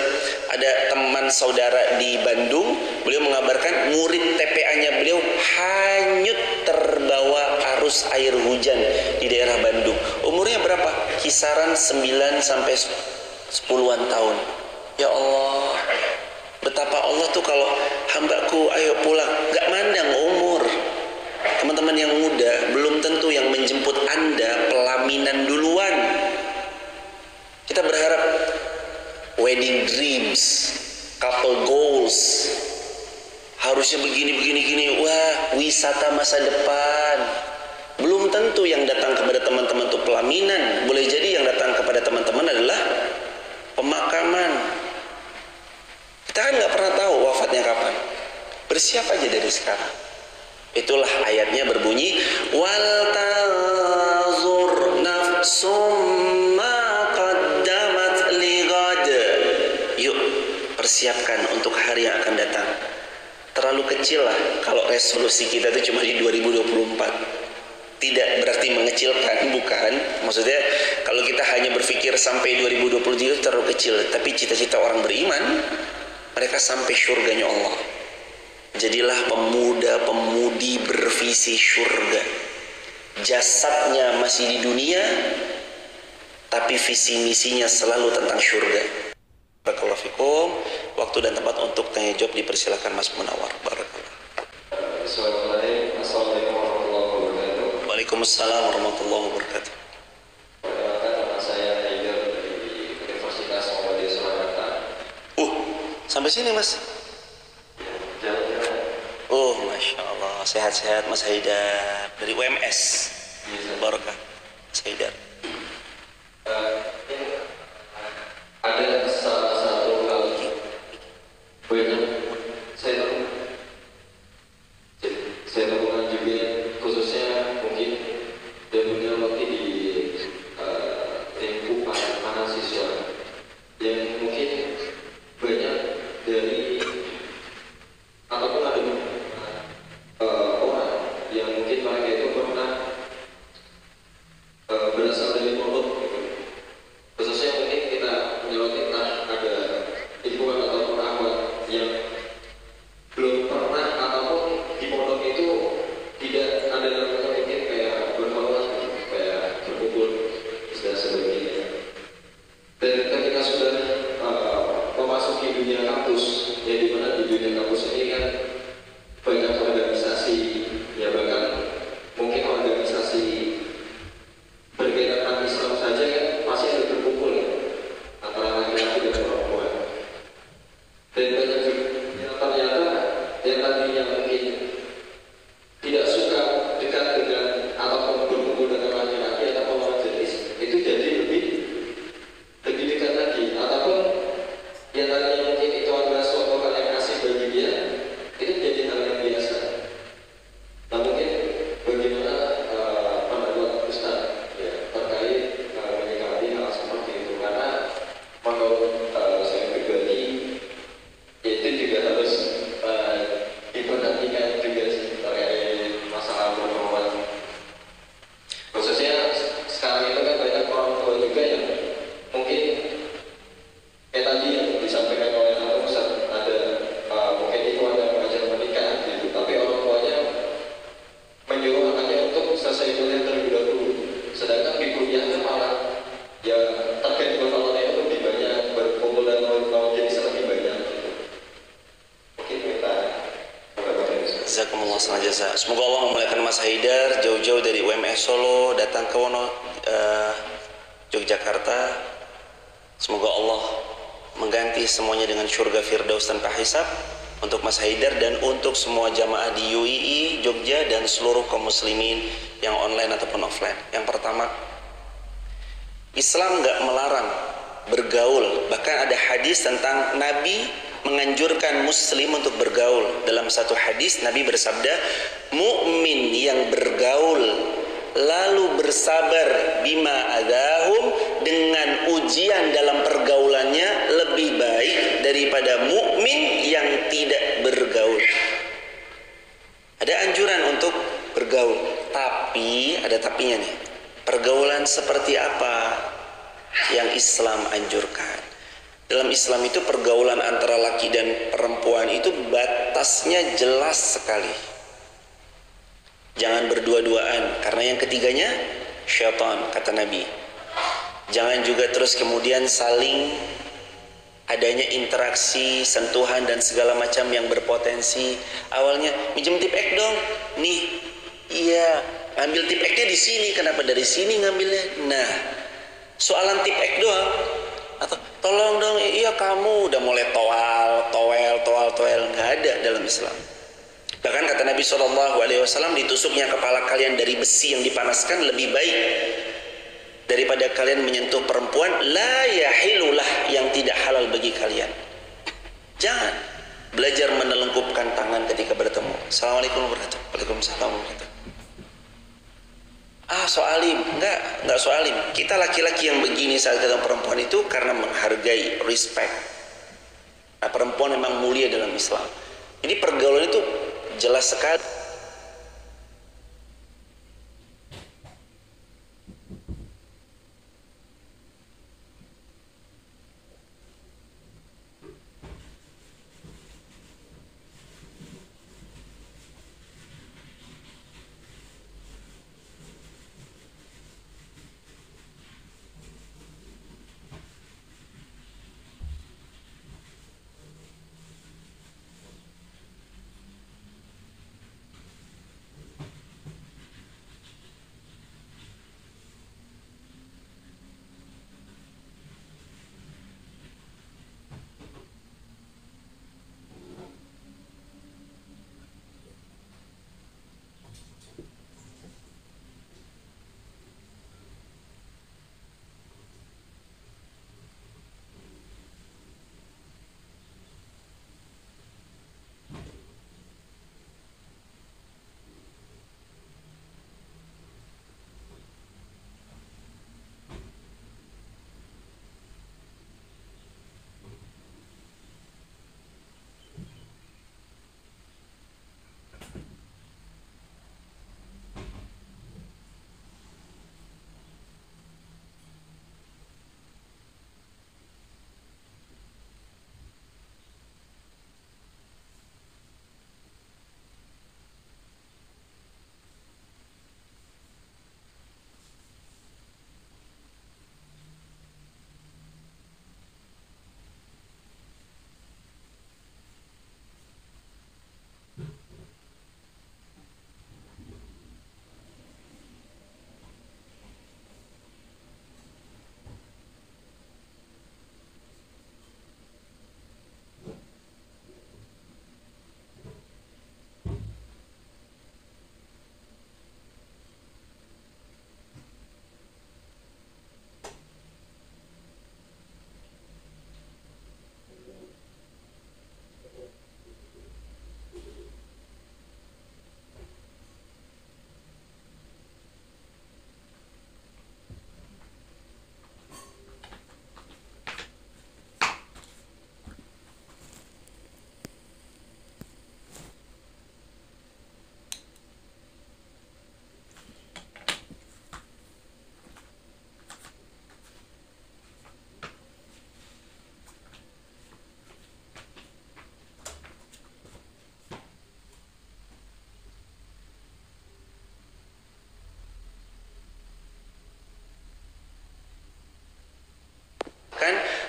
ada teman saudara di Bandung, beliau mengabarkan murid TPA-nya beliau hanyut terbawa arus air hujan di daerah Bandung. Umurnya berapa? Kisaran 9 sampai 10-an tahun. Ya Allah, betapa Allah tuh kalau hambaku ayo pulang, gak mandang umur. Teman-teman yang muda belum tentu yang menjemput Anda pelaminan duluan. Kita berharap wedding dreams, couple goals, harusnya begini. Wah, wisata masa depan. Belum tentu yang datang kepada teman-teman itu pelaminan. Boleh jadi yang datang kepada teman-teman adalah pemakaman. Kita kan nggak pernah tahu wafatnya kapan. Bersiap aja dari sekarang. Itulah ayatnya berbunyi, wal tazur nafsum ma qaddamat lighad. Yuk persiapkan untuk hari yang akan datang. Terlalu kecil lah kalau resolusi kita itu cuma di 2024. Tidak berarti mengecilkan, bukan. Maksudnya kalau kita hanya berpikir sampai 2023 itu terlalu kecil. Tapi cita-cita orang beriman, mereka sampai surganya Allah. Jadilah pemuda-pemudi bervisi surga. Jasadnya masih di dunia, tapi visi misinya selalu tentang surga. Barakallahu fikum. Waktu dan tempat untuk tanya jawab dipersilakan Mas Munawar. Barakallah. Assalamualaikum warahmatullahi wabarakatuh. Waalaikumsalam warahmatullahi wabarakatuh. Perkenalkan, nama saya Tiger dari Universitas Muhammadiyah Surakarta. Sampai sini Mas. Jalan-jalan. Masya Allah, sehat-sehat Mas Haidar dari UMS. Barokah Mas Haidar. Ada salah satu hal banyak saya temukan juga, khususnya mungkin dunia waktu di lingkup mahasiswa yang mungkin banyak dari ataupun ada orang yang mungkin mereka itu pernah berasal dari pondok gitu. Khususnya mungkin kita menyoroti ada lingkungan ataupun akhwat yang belum pernah ataupun di pondok itu tidak ada yang mungkin kayak berkhulwat gitu, kayak berkumpul dan sebagainya. Dan ketika sudah memasuki dunia kampus, ya di mana di dunia kampus ini kan banyak organisasi, ya bahkan mungkin organisasi berkaitan Islam saja kan masih ada berkumpul ya, antara laki-laki dan perempuan. Dan banyak juga yang ternyata yang tadinya mungkin tidak suka dekat dengan ataupun berkumpul dengan laki-laki atau lawan jenis, itu jadi lebih dekat lagi. Ataupun yang tadinya mungkin itu adalah suatu hal yang asing bagi dia, itu jadi hal yang biasa. Nah mungkin bagaimana pendapat Ustaz ya terkait menyikapi hal seperti itu, karena menurut saya pribadi itu juga harus diperhatikan juga sih terkait masalah berkorban. Khususnya sekarang itu kan banyak orang tua juga yang mungkin kayak tadi yang disampaikan oleh Anda Ustaz, ada mungkin itu ada mengajar pernikahan gitu, tapi orang tuanya menyuruh anaknya untuk selesai kuliah terlebih dahulu, sedangkan di kuliahnya malah ya target bervalornya itu lebih banyak, berkumpul dan lawan jenis lebih banyak gitu. Mungkin kita Jazakumullah khairan jazaa. Semoga Allah memuliakan Mas Haidar jauh-jauh dari UMS Solo datang ke Yogyakarta. Semoga Allah mengganti semuanya dengan surga Firdaus tanpa hisab untuk Mas Haidar dan untuk semua jamaah di UII, Jogja dan seluruh kaum muslimin yang online ataupun offline. Yang pertama, Islam nggak melarang bergaul. Bahkan ada hadis tentang Nabi menganjurkan muslim untuk bergaul. Dalam satu hadis Nabi bersabda, mukmin yang bergaul lalu bersabar bima adahum, dengan ujian dalam pergaulannya lebih baik daripada mukmin yang tidak bergaul. Ada anjuran untuk bergaul, tapi ada tapinya nih. Pergaulan seperti apa yang Islam anjurkan? Dalam Islam itu pergaulan antara laki dan perempuan itu batasnya jelas sekali. Jangan berdua-duaan, karena yang ketiganya syaitan, kata Nabi. Jangan juga terus kemudian saling adanya interaksi, sentuhan dan segala macam yang berpotensi. Awalnya, minjem tip ek dong. Nih, iya, ambil tip eknya di sini. Kenapa dari sini ngambilnya? Nah, soalan tip ek doang. Atau tolong dong, iya kamu udah mulai toel, nggak ada dalam Islam. Bahkan kata Nabi SAW, ditusuknya kepala kalian dari besi yang dipanaskan lebih baik daripada kalian menyentuh perempuan la yahilulah, yang tidak halal bagi kalian. Jangan belajar menelungkupkan tangan ketika bertemu. Assalamualaikum warahmatullahi wabarakatuh. Waalaikumsalam warahmatullahi wabarakatuh. Soalim, enggak soalim. Kita laki-laki yang begini saat ketemu perempuan itu karena menghargai, respect. Nah, perempuan memang mulia dalam Islam. Jadi pergaulan itu jelas sekali.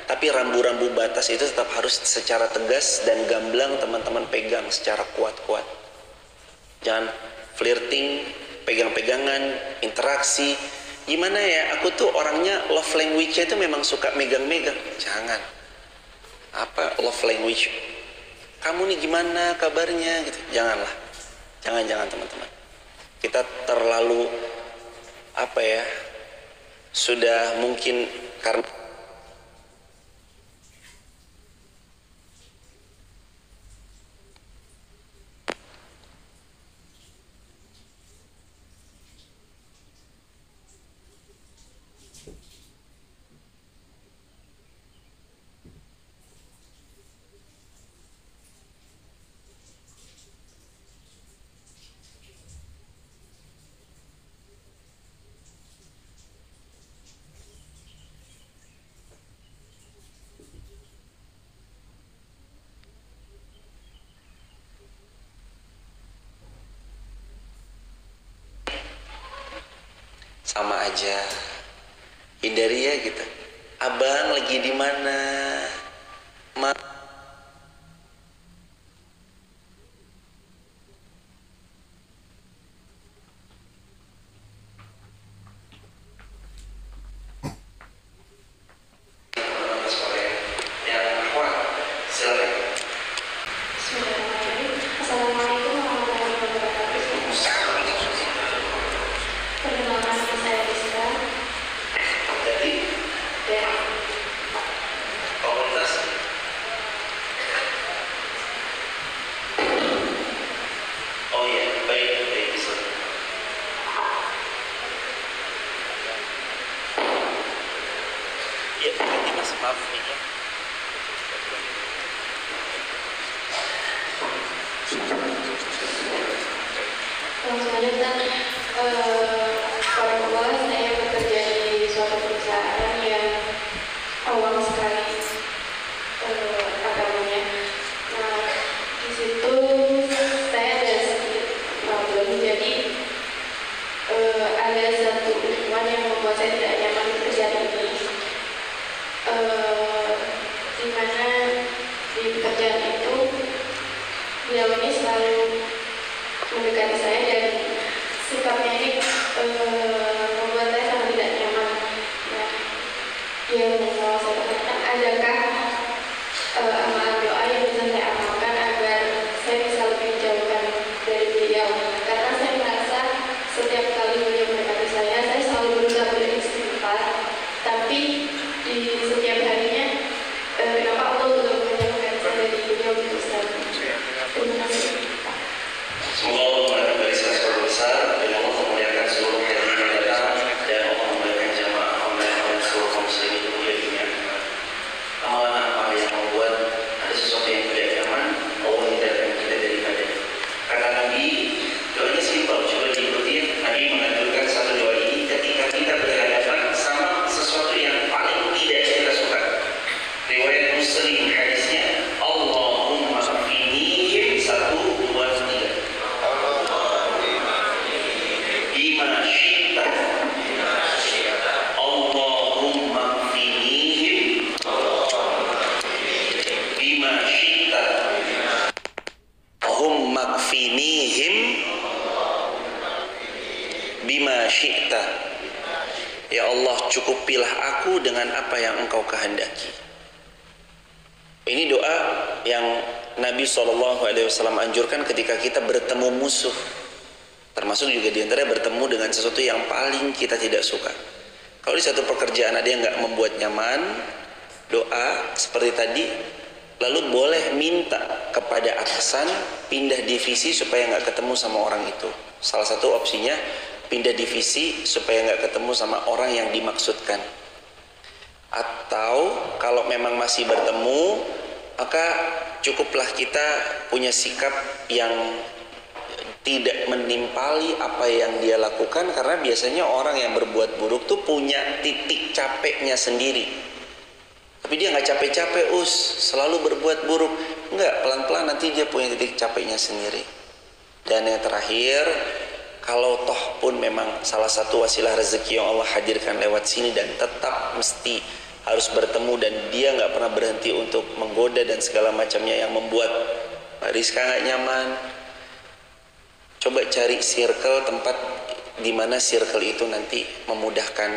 Tapi rambu-rambu batas itu tetap harus secara tegas dan gamblang teman-teman pegang secara kuat-kuat. Jangan flirting, pegang-pegangan, interaksi. Gimana ya, aku tuh orangnya love language-nya itu memang suka megang-megang. Jangan. apa love language. Kamu nih gimana kabarnya gitu. Janganlah. Jangan teman-teman. Kita terlalu apa ya? Sudah mungkin karena sama aja, hindari ya gitu. Abang lagi di mana? Assalamualaikum warahmatullahi wabarakatuh. Perkenalkan nama saya Rizka Jadi dan komunitas. Oh iya, baik bisa. Ya, ini Mas, maaf nih ya. langsung aja tentang orang saya bekerja di suatu perusahaan yang awam sekali agamanya. Nah, di situ saya ada sedikit problem, jadi ada satu lingkungan yang membuat saya tidak nyaman di pekerjaan ini. Di mana di pekerjaan itu beliau ini selalu mendekati saya dan sikapnya ini membuat saya sangat tidak nyaman. Nah, dia selalu saya tanyakan, adakah amalan doa yang bisa saya amalkan agar saya bisa lebih dijauhkan dari beliau? Karena saya merasa setiap kali beliau mendekati saya selalu berusaha beristighfar, tapi di setiap harinya kenapa Allah belum menjauhkan saya dari beliau gitu Ustaz? Terima kasih. Semoga Allah memberikan barisan seluruh besar dan Allah memuliakan seluruh hadirin yang datang dan Allah memuliakan jamaah online dan seluruh kaum muslimin di mulia dunia. Amalan apa yang membuat ada sesuatu yang tidak nyaman, Allah hindarkan kita daripadanya. Kata Nabi, doanya simpel, coba diikuti. Nabi menganjurkan satu doa ini ketika kita berhadapan sama sesuatu yang paling tidak kita suka. Riwayat Muslim hadisnya, Allahumma finihim 1, 2, 3. Bima syi'ta Allahumma finihim bima syi'ta Allahumma finihim bima syi'ta. Ya Allah, cukupilah aku dengan apa yang Engkau kehendaki. Ini doa yang Nabi SAW anjurkan ketika kita bertemu musuh. Termasuk juga diantaranya bertemu dengan sesuatu yang paling kita tidak suka. Kalau di satu pekerjaan ada yang nggak membuat nyaman, doa seperti tadi, lalu boleh minta kepada atasan pindah divisi supaya nggak ketemu sama orang itu. Salah satu opsinya pindah divisi supaya nggak ketemu sama orang yang dimaksudkan. Atau kalau memang masih bertemu, maka cukuplah kita punya sikap yang tidak menimpali apa yang dia lakukan, karena biasanya orang yang berbuat buruk tuh punya titik capeknya sendiri. Tapi dia nggak capek-capek selalu berbuat buruk. Enggak, pelan-pelan nanti dia punya titik capeknya sendiri. Dan yang terakhir, kalau toh pun memang salah satu wasilah rezeki yang Allah hadirkan lewat sini dan tetap mesti harus bertemu dan dia nggak pernah berhenti untuk menggoda dan segala macamnya yang membuat Rizka nggak nyaman, coba cari circle, tempat di mana circle itu nanti memudahkan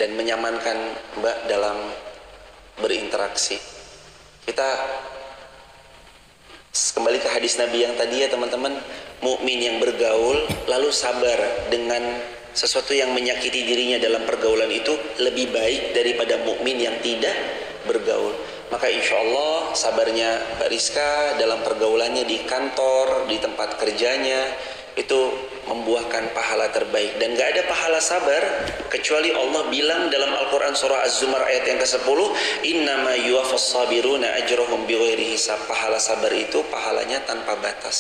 dan menyamankan Mbak dalam berinteraksi. Kita kembali ke hadis Nabi yang tadi ya teman-teman, mukmin yang bergaul lalu sabar dengan sesuatu yang menyakiti dirinya dalam pergaulan itu lebih baik daripada mukmin yang tidak bergaul. Maka insya Allah sabarnya Mbak Rizka dalam pergaulannya di kantor, di tempat kerjanya itu membuahkan pahala terbaik. Dan gak ada pahala sabar kecuali Allah bilang dalam Al-Quran surah Az-Zumar ayat yang ke-10, innama yuwaffas sabiruna ajrahum bighairi hisab. Pahala sabar itu pahalanya tanpa batas.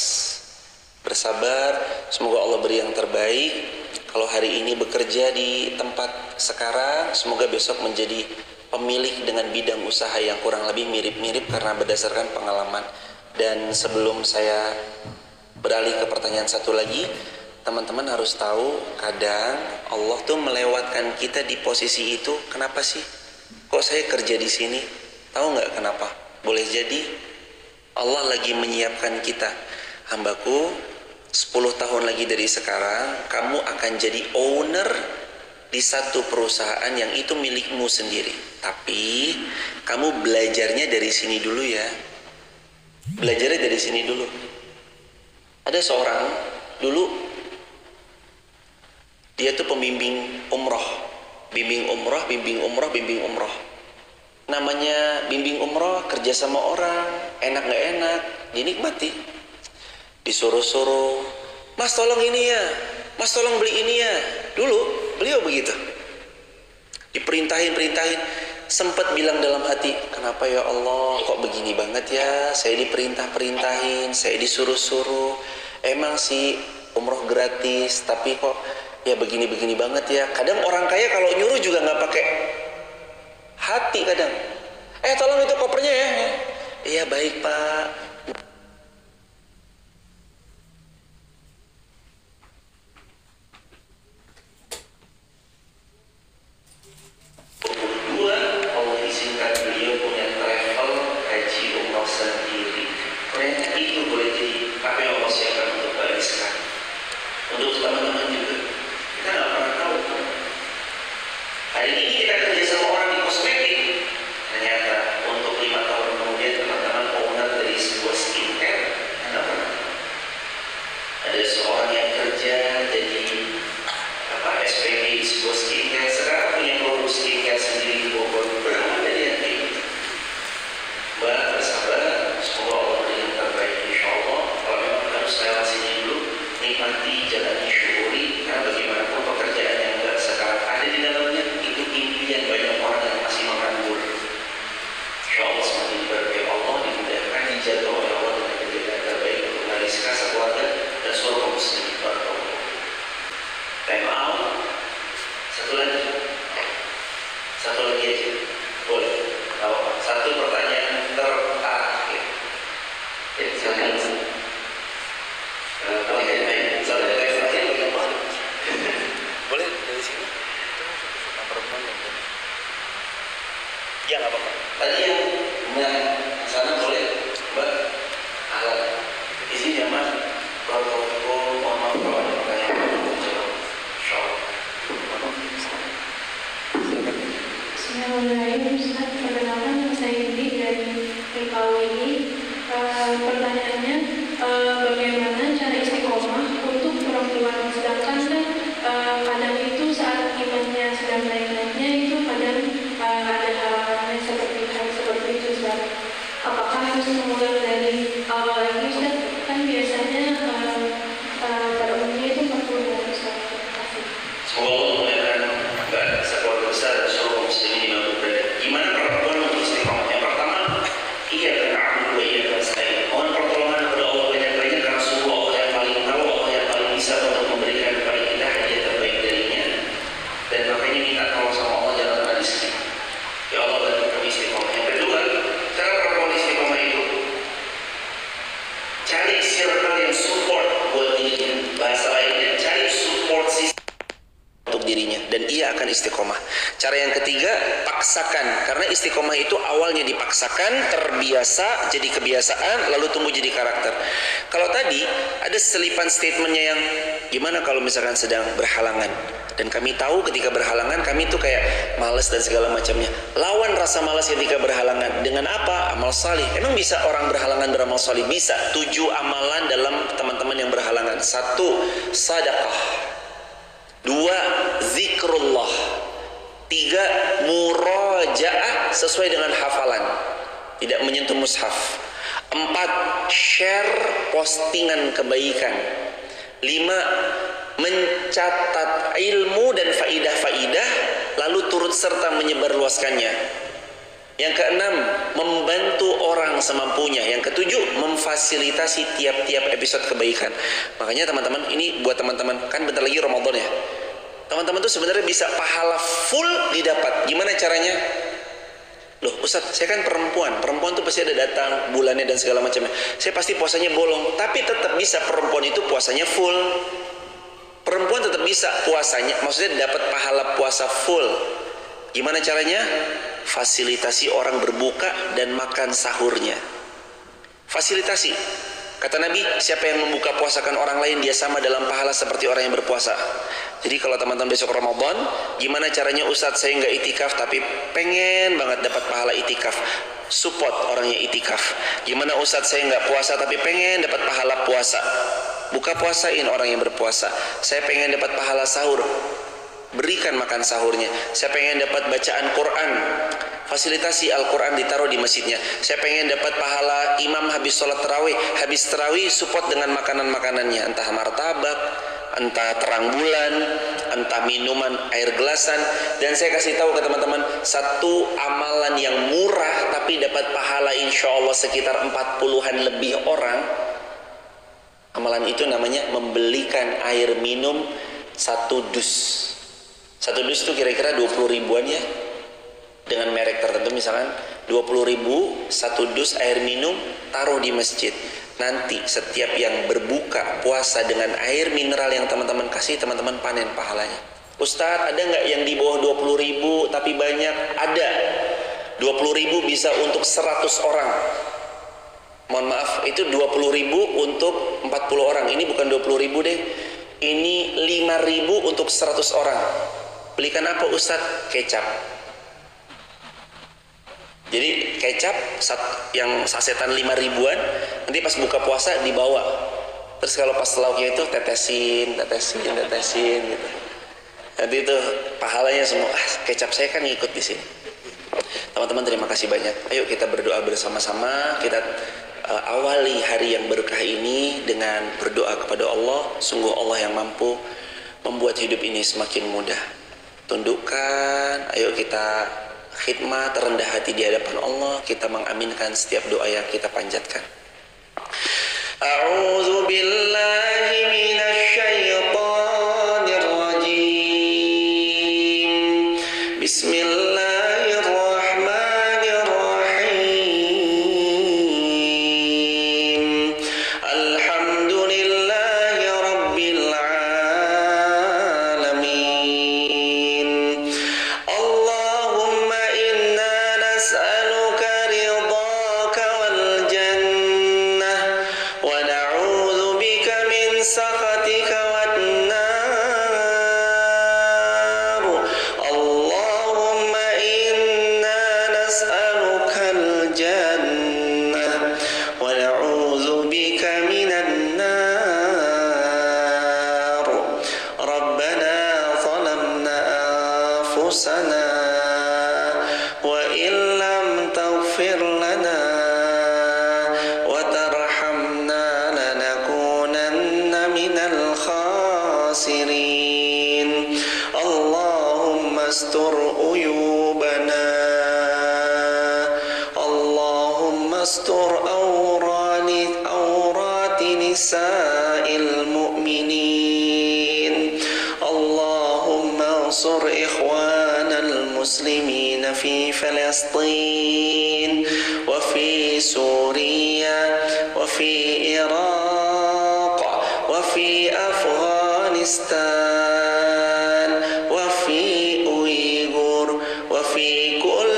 Bersabar, semoga Allah beri yang terbaik. Kalau hari ini bekerja di tempat sekarang, semoga besok menjadi pemilik dengan bidang usaha yang kurang lebih mirip-mirip karena berdasarkan pengalaman. Dan sebelum saya beralih ke pertanyaan satu lagi, teman-teman harus tahu kadang Allah tuh melewatkan kita di posisi itu. Kenapa sih? Kok saya kerja di sini? Tahu nggak kenapa? Boleh jadi Allah lagi menyiapkan kita. Hambaku, 10 tahun lagi dari sekarang kamu akan jadi owner di satu perusahaan yang itu milikmu sendiri. Tapi kamu belajarnya dari sini dulu ya. Belajarnya dari sini dulu. Ada seorang dulu, dia tuh pembimbing umroh. Bimbing umroh. Namanya bimbing umroh, kerja sama orang, enak gak enak, dinikmati. Disuruh-suruh, mas tolong ini ya, mas tolong beli ini ya. Dulu beliau begitu, diperintahin, sempat bilang dalam hati, kenapa ya Allah kok begini banget ya, saya diperintah-perintahin, saya disuruh-suruh, emang sih umroh gratis, tapi kok ya begini-begini banget ya. Kadang orang kaya kalau nyuruh juga nggak pakai hati kadang. Tolong itu kopernya ya. Iya baik pak. Kedua, Allah izinkan beliau punya travel haji umroh sendiri. Ternyata itu boleh jadi apa yang Allah siapkan untuk Mbak Rizka, untuk teman-teman juga. Kita nggak pernah tahu. Hari ini kita kerja sama orang di kosmetik, ternyata untuk 5 tahun kemudian teman-teman owner dari sebuah skincare. Nggak pernah. Ada seorang yang kerja jadi SPG di sebuah skincare, sekarang punya produk skincare sendiri di Bogor. Berapa dari yang kayak gitu? Mbak bersabar, semoga Allah beri yang terbaik insya Allah. Kalau memang harus lewat sini dulu, nikmati, jalani, syukuri. Karena bagaimanapun pekerjaan yang Mbak sekarang ada di dalamnya itu impian banyak orang yang masih menganggur. Insya Allah semakin diberkahi Allah, dimudahkan, dijaga oleh Allah dengan kerjaan terbaik untuk Mbak Rizka, sekeluarga dan seluruh muslim. Time out. Satu lagi aja, boleh. Satu pertanyaan terakhir. Silakan. Boleh dari sini. Ya nggak apa-apa. Tadi yang sana boleh, Mbak. Alat. Izin ya Mas. Protokol, mohon maaf kalau ada pertanyaan. Bismillahirrahmanirrahim. Ustaz, perkenalkan saya Indi dari PKWI. Pertanyaannya, bagaimana cara istiqomah untuk perempuan? Sedangkan kan kadang itu saat imannya sedang naik-naiknya itu kadang ada halangannya seperti itu Ustaz. Apakah harus mulai dari awal lagi Ustaz? Kan biasanya pada umumnya itu 40 hari Ustaz. Terima kasih. Semoga Mbak sekeluarga besar dan seluruh muslimin dimanapun berada. Gimana perempuan untuk istiqomah? Yang pertama, iya karena aku iya kan saya. Mohon dipaksakan, karena istiqomah itu awalnya dipaksakan, terbiasa jadi kebiasaan, lalu tumbuh jadi karakter. Kalau tadi ada selipan statementnya yang gimana kalau misalkan sedang berhalangan, dan kami tahu ketika berhalangan kami tuh kayak malas dan segala macamnya. Lawan rasa malas ketika berhalangan dengan apa? Amal salih. Emang bisa orang berhalangan beramal salih? Bisa. 7 amalan dalam teman-teman yang berhalangan. 1, sadaqah. 2, zikrullah. 3, murajaah sesuai dengan hafalan, tidak menyentuh mushaf. 4, share postingan kebaikan. 5, mencatat ilmu dan faidah-faidah lalu turut serta menyebarluaskannya. Yang ke-6, membantu orang semampunya. Yang ke-7, memfasilitasi tiap-tiap episode kebaikan. Makanya teman-teman, ini buat teman-teman, kan bentar lagi Ramadan ya. Teman-teman tuh sebenarnya bisa pahala full didapat. Gimana caranya? Loh Ustaz, saya kan perempuan tuh pasti ada datang bulannya dan segala macamnya. Saya pasti puasanya bolong, tapi tetap bisa perempuan itu puasanya full. Perempuan tetap bisa puasanya, maksudnya dapat pahala puasa full. Gimana caranya? Fasilitasi orang berbuka dan makan sahurnya. Fasilitasi. Kata Nabi, siapa yang membuka puasakan orang lain, dia sama dalam pahala seperti orang yang berpuasa. Jadi kalau teman-teman besok Ramadan, gimana caranya Ustadz saya nggak itikaf tapi pengen banget dapat pahala itikaf? Support orang yang itikaf. Gimana Ustadz saya nggak puasa tapi pengen dapat pahala puasa? Buka puasain orang yang berpuasa. Saya pengen dapat pahala sahur, berikan makan sahurnya. Saya pengen dapat bacaan Quran, fasilitasi Al-Quran ditaruh di masjidnya. Saya pengen dapat pahala imam habis sholat tarawih, habis tarawih support dengan makanan-makanannya, entah martabak, entah terang bulan, entah minuman air gelasan. Dan saya kasih tahu ke teman-teman, satu amalan yang murah tapi dapat pahala insya Allah sekitar 40-an lebih orang. Amalan itu namanya membelikan air minum 1 dus. 1 dus itu kira-kira 20 ribuan ya, dengan merek tertentu misalkan 20 ribu 1 dus air minum, taruh di masjid. Nanti setiap yang berbuka puasa dengan air mineral yang teman-teman kasih, teman-teman panen pahalanya. Ustadz, ada nggak yang di bawah 20 ribu tapi banyak? Ada. 20 ribu bisa untuk 100 orang. Mohon maaf, itu 20 ribu untuk 40 orang. Ini bukan 20 ribu deh, ini 5 ribu untuk 100 orang. Belikan apa Ustadz? Kecap. Jadi kecap yang sasetan 5 ribuan, nanti pas buka puasa dibawa. Terus kalau pas lauknya itu tetesin gitu. Nanti itu pahalanya semua. Kecap saya kan ngikut di sini. Teman-teman terima kasih banyak. Ayo kita berdoa bersama-sama. Kita awali hari yang berkah ini dengan berdoa kepada Allah. Sungguh Allah yang mampu membuat hidup ini semakin mudah. Tundukkan, ayo kita khidmat rendah hati di hadapan Allah, kita mengaminkan setiap doa yang kita panjatkan. A'udzu billahi minasy syaithanir rajim. Bismillahirrahmanirrahim. Alhamdulillahi rabbil alamin. Allahumma inna nas'aluka ridhaka wal jannah wa na'udzu bika min sakhatika wan nar. Allahumma inna nas'aluka al jannah wa na'udzu bika minan nar. Rabbana zalamna anfusana wa illam taghfir lana wa tarhamna lanakunanna minal khasirin. Allahumma astur uyubana, Allahumma astur awrati nisa'il mu'minin. Allahumma ansur ikhwanal muslimin fi Palestin wa fi Suriah wa fi Iraq wa fi Afghanistan wa fi Uyghur wa fi kull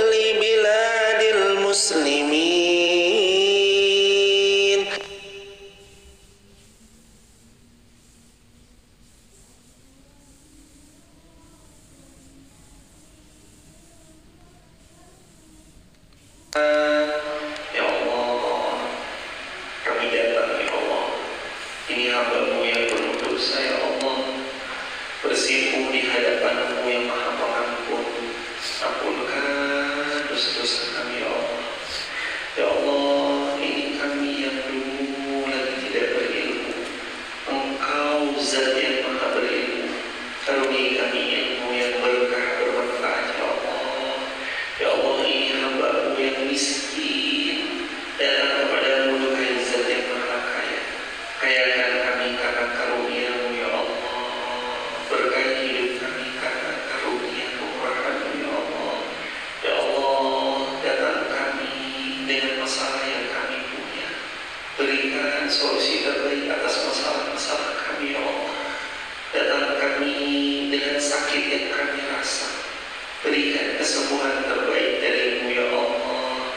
berikan solusi terbaik atas masalah-masalah kami ya Allah. Datang kami dengan sakit yang kami rasa, berikan kesembuhan terbaik darimu ya Allah.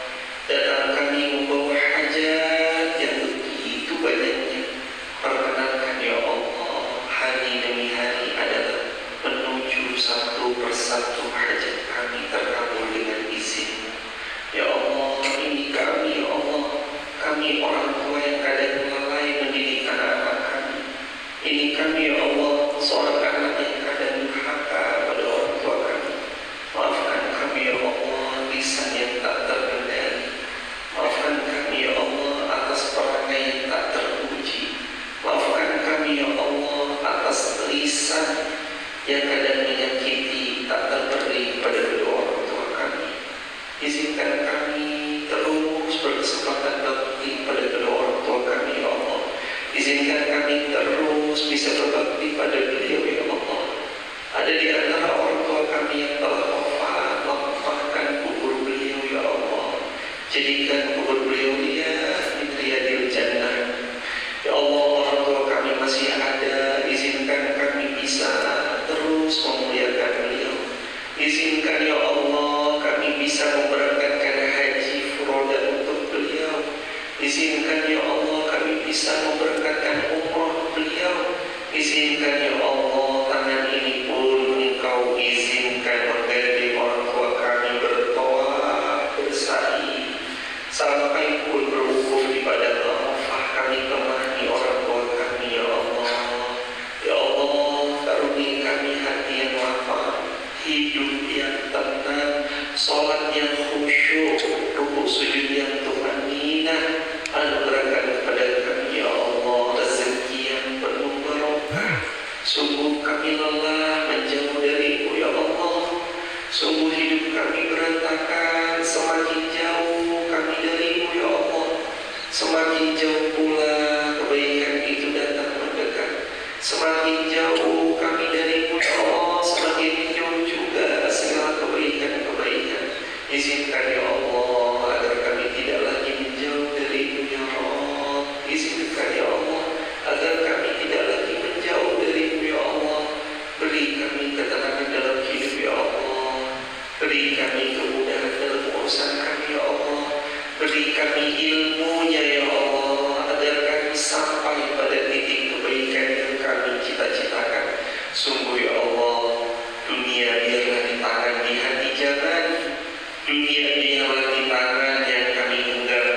Datang kami membawa hajat yang begitu banyaknya, perkenalkan ya Allah. Hari demi hari adalah menuju satu persatu hajat kami terkabul dengan izin ya Allah. Ini kami ya Allah, kami orang tua yang kadang lalai mendidik anak-anak kami. Ini kami ya Allah, seorang anak yang kadang durhaka pada orang tua kami. Maafkan kami ya Allah, lisan yang tak terkendali. Maafkan kami ya Allah atas perangai yang tak terpuji. Maafkan kami ya Allah atas lisan yang kadang menyakiti, tak terberi pada kedua orang tua kami. Izinkan kami terus berkesempatan berbakti pada kedua orang tua kami ya Allah. Izinkan kami terus bisa berbakti pada beliau ya Allah. Ada di antara orang tua kami yang telah wafat, lapangkan kubur beliau ya Allah. Jadikan kubur beliau liat min riyadil jannah ya Allah. Orang tua kami masih ada, izinkan kami bisa terus memuliakan beliau. Izinkan ya Allah kami bisa memberangkatkan haji furoda untuk beliau. Izinkan ya Allah kami bisa memberangkatkan umroh beliau. Izinkan ya Allah tangan ini pun Engkau izinkan menggandeng orang tua kami bertawaf, bersa'i, sampai pun berwukuf di padang Arafah. Kami temani orang tua kami ya Allah. Ya Allah, karuniai kami hati yang lapang, hidup yang tenang, sholat yang khusyuk, rukuk sujud yang tumaninah. Anugerahkan kepada kami ya Allah rezeki yang penuh barokah. Sungguh kami lelah menjauh darimu ya Allah. Sungguh hidup kami berantakan, semakin jauh kami darimu ya Allah. Semakin jauh pula kebaikan itu datang mendekat. Semakin jauh kami darimu ya Allah, semakin jauh juga segala kebaikan-kebaikan. Izinkan ya Allah agar kami tidak lagi menjauh darimu ya Allah. Izinkan ya Allah agar kami tidak lagi menjauh darimu ya Allah. Beri kami ketenangan dalam hidup ya Allah. Beri kami kemudahan dalam urusan kami ya Allah. Beri kami ilmunya ya Allah, agar kami sampai pada titik kebaikan yang kami cita-citakan. Sungguh ya Allah, dunia biarlah di tangan, di hati jangan. Dunia biarlah di tangan yang kami genggam,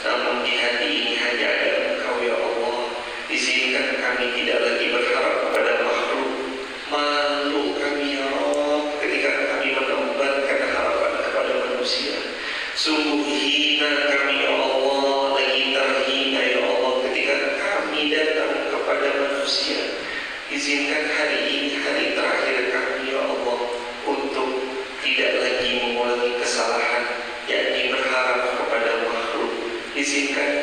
namun di hati ini hanya ada Engkau ya Allah. Izinkan kami tidak lagi berharap kepada makhluk. Malu kami ya Allah ketika kami menempatkan harapan kepada manusia. Sungguh hina kami ya Allah, lagi terhina ya Allah ketika kami datang kepada manusia. Izinkan hari ini hari terakhir kami ya Allah untuk tidak lagi mengulangi kesalahan, yakni berharap kepada makhluk. Izinkan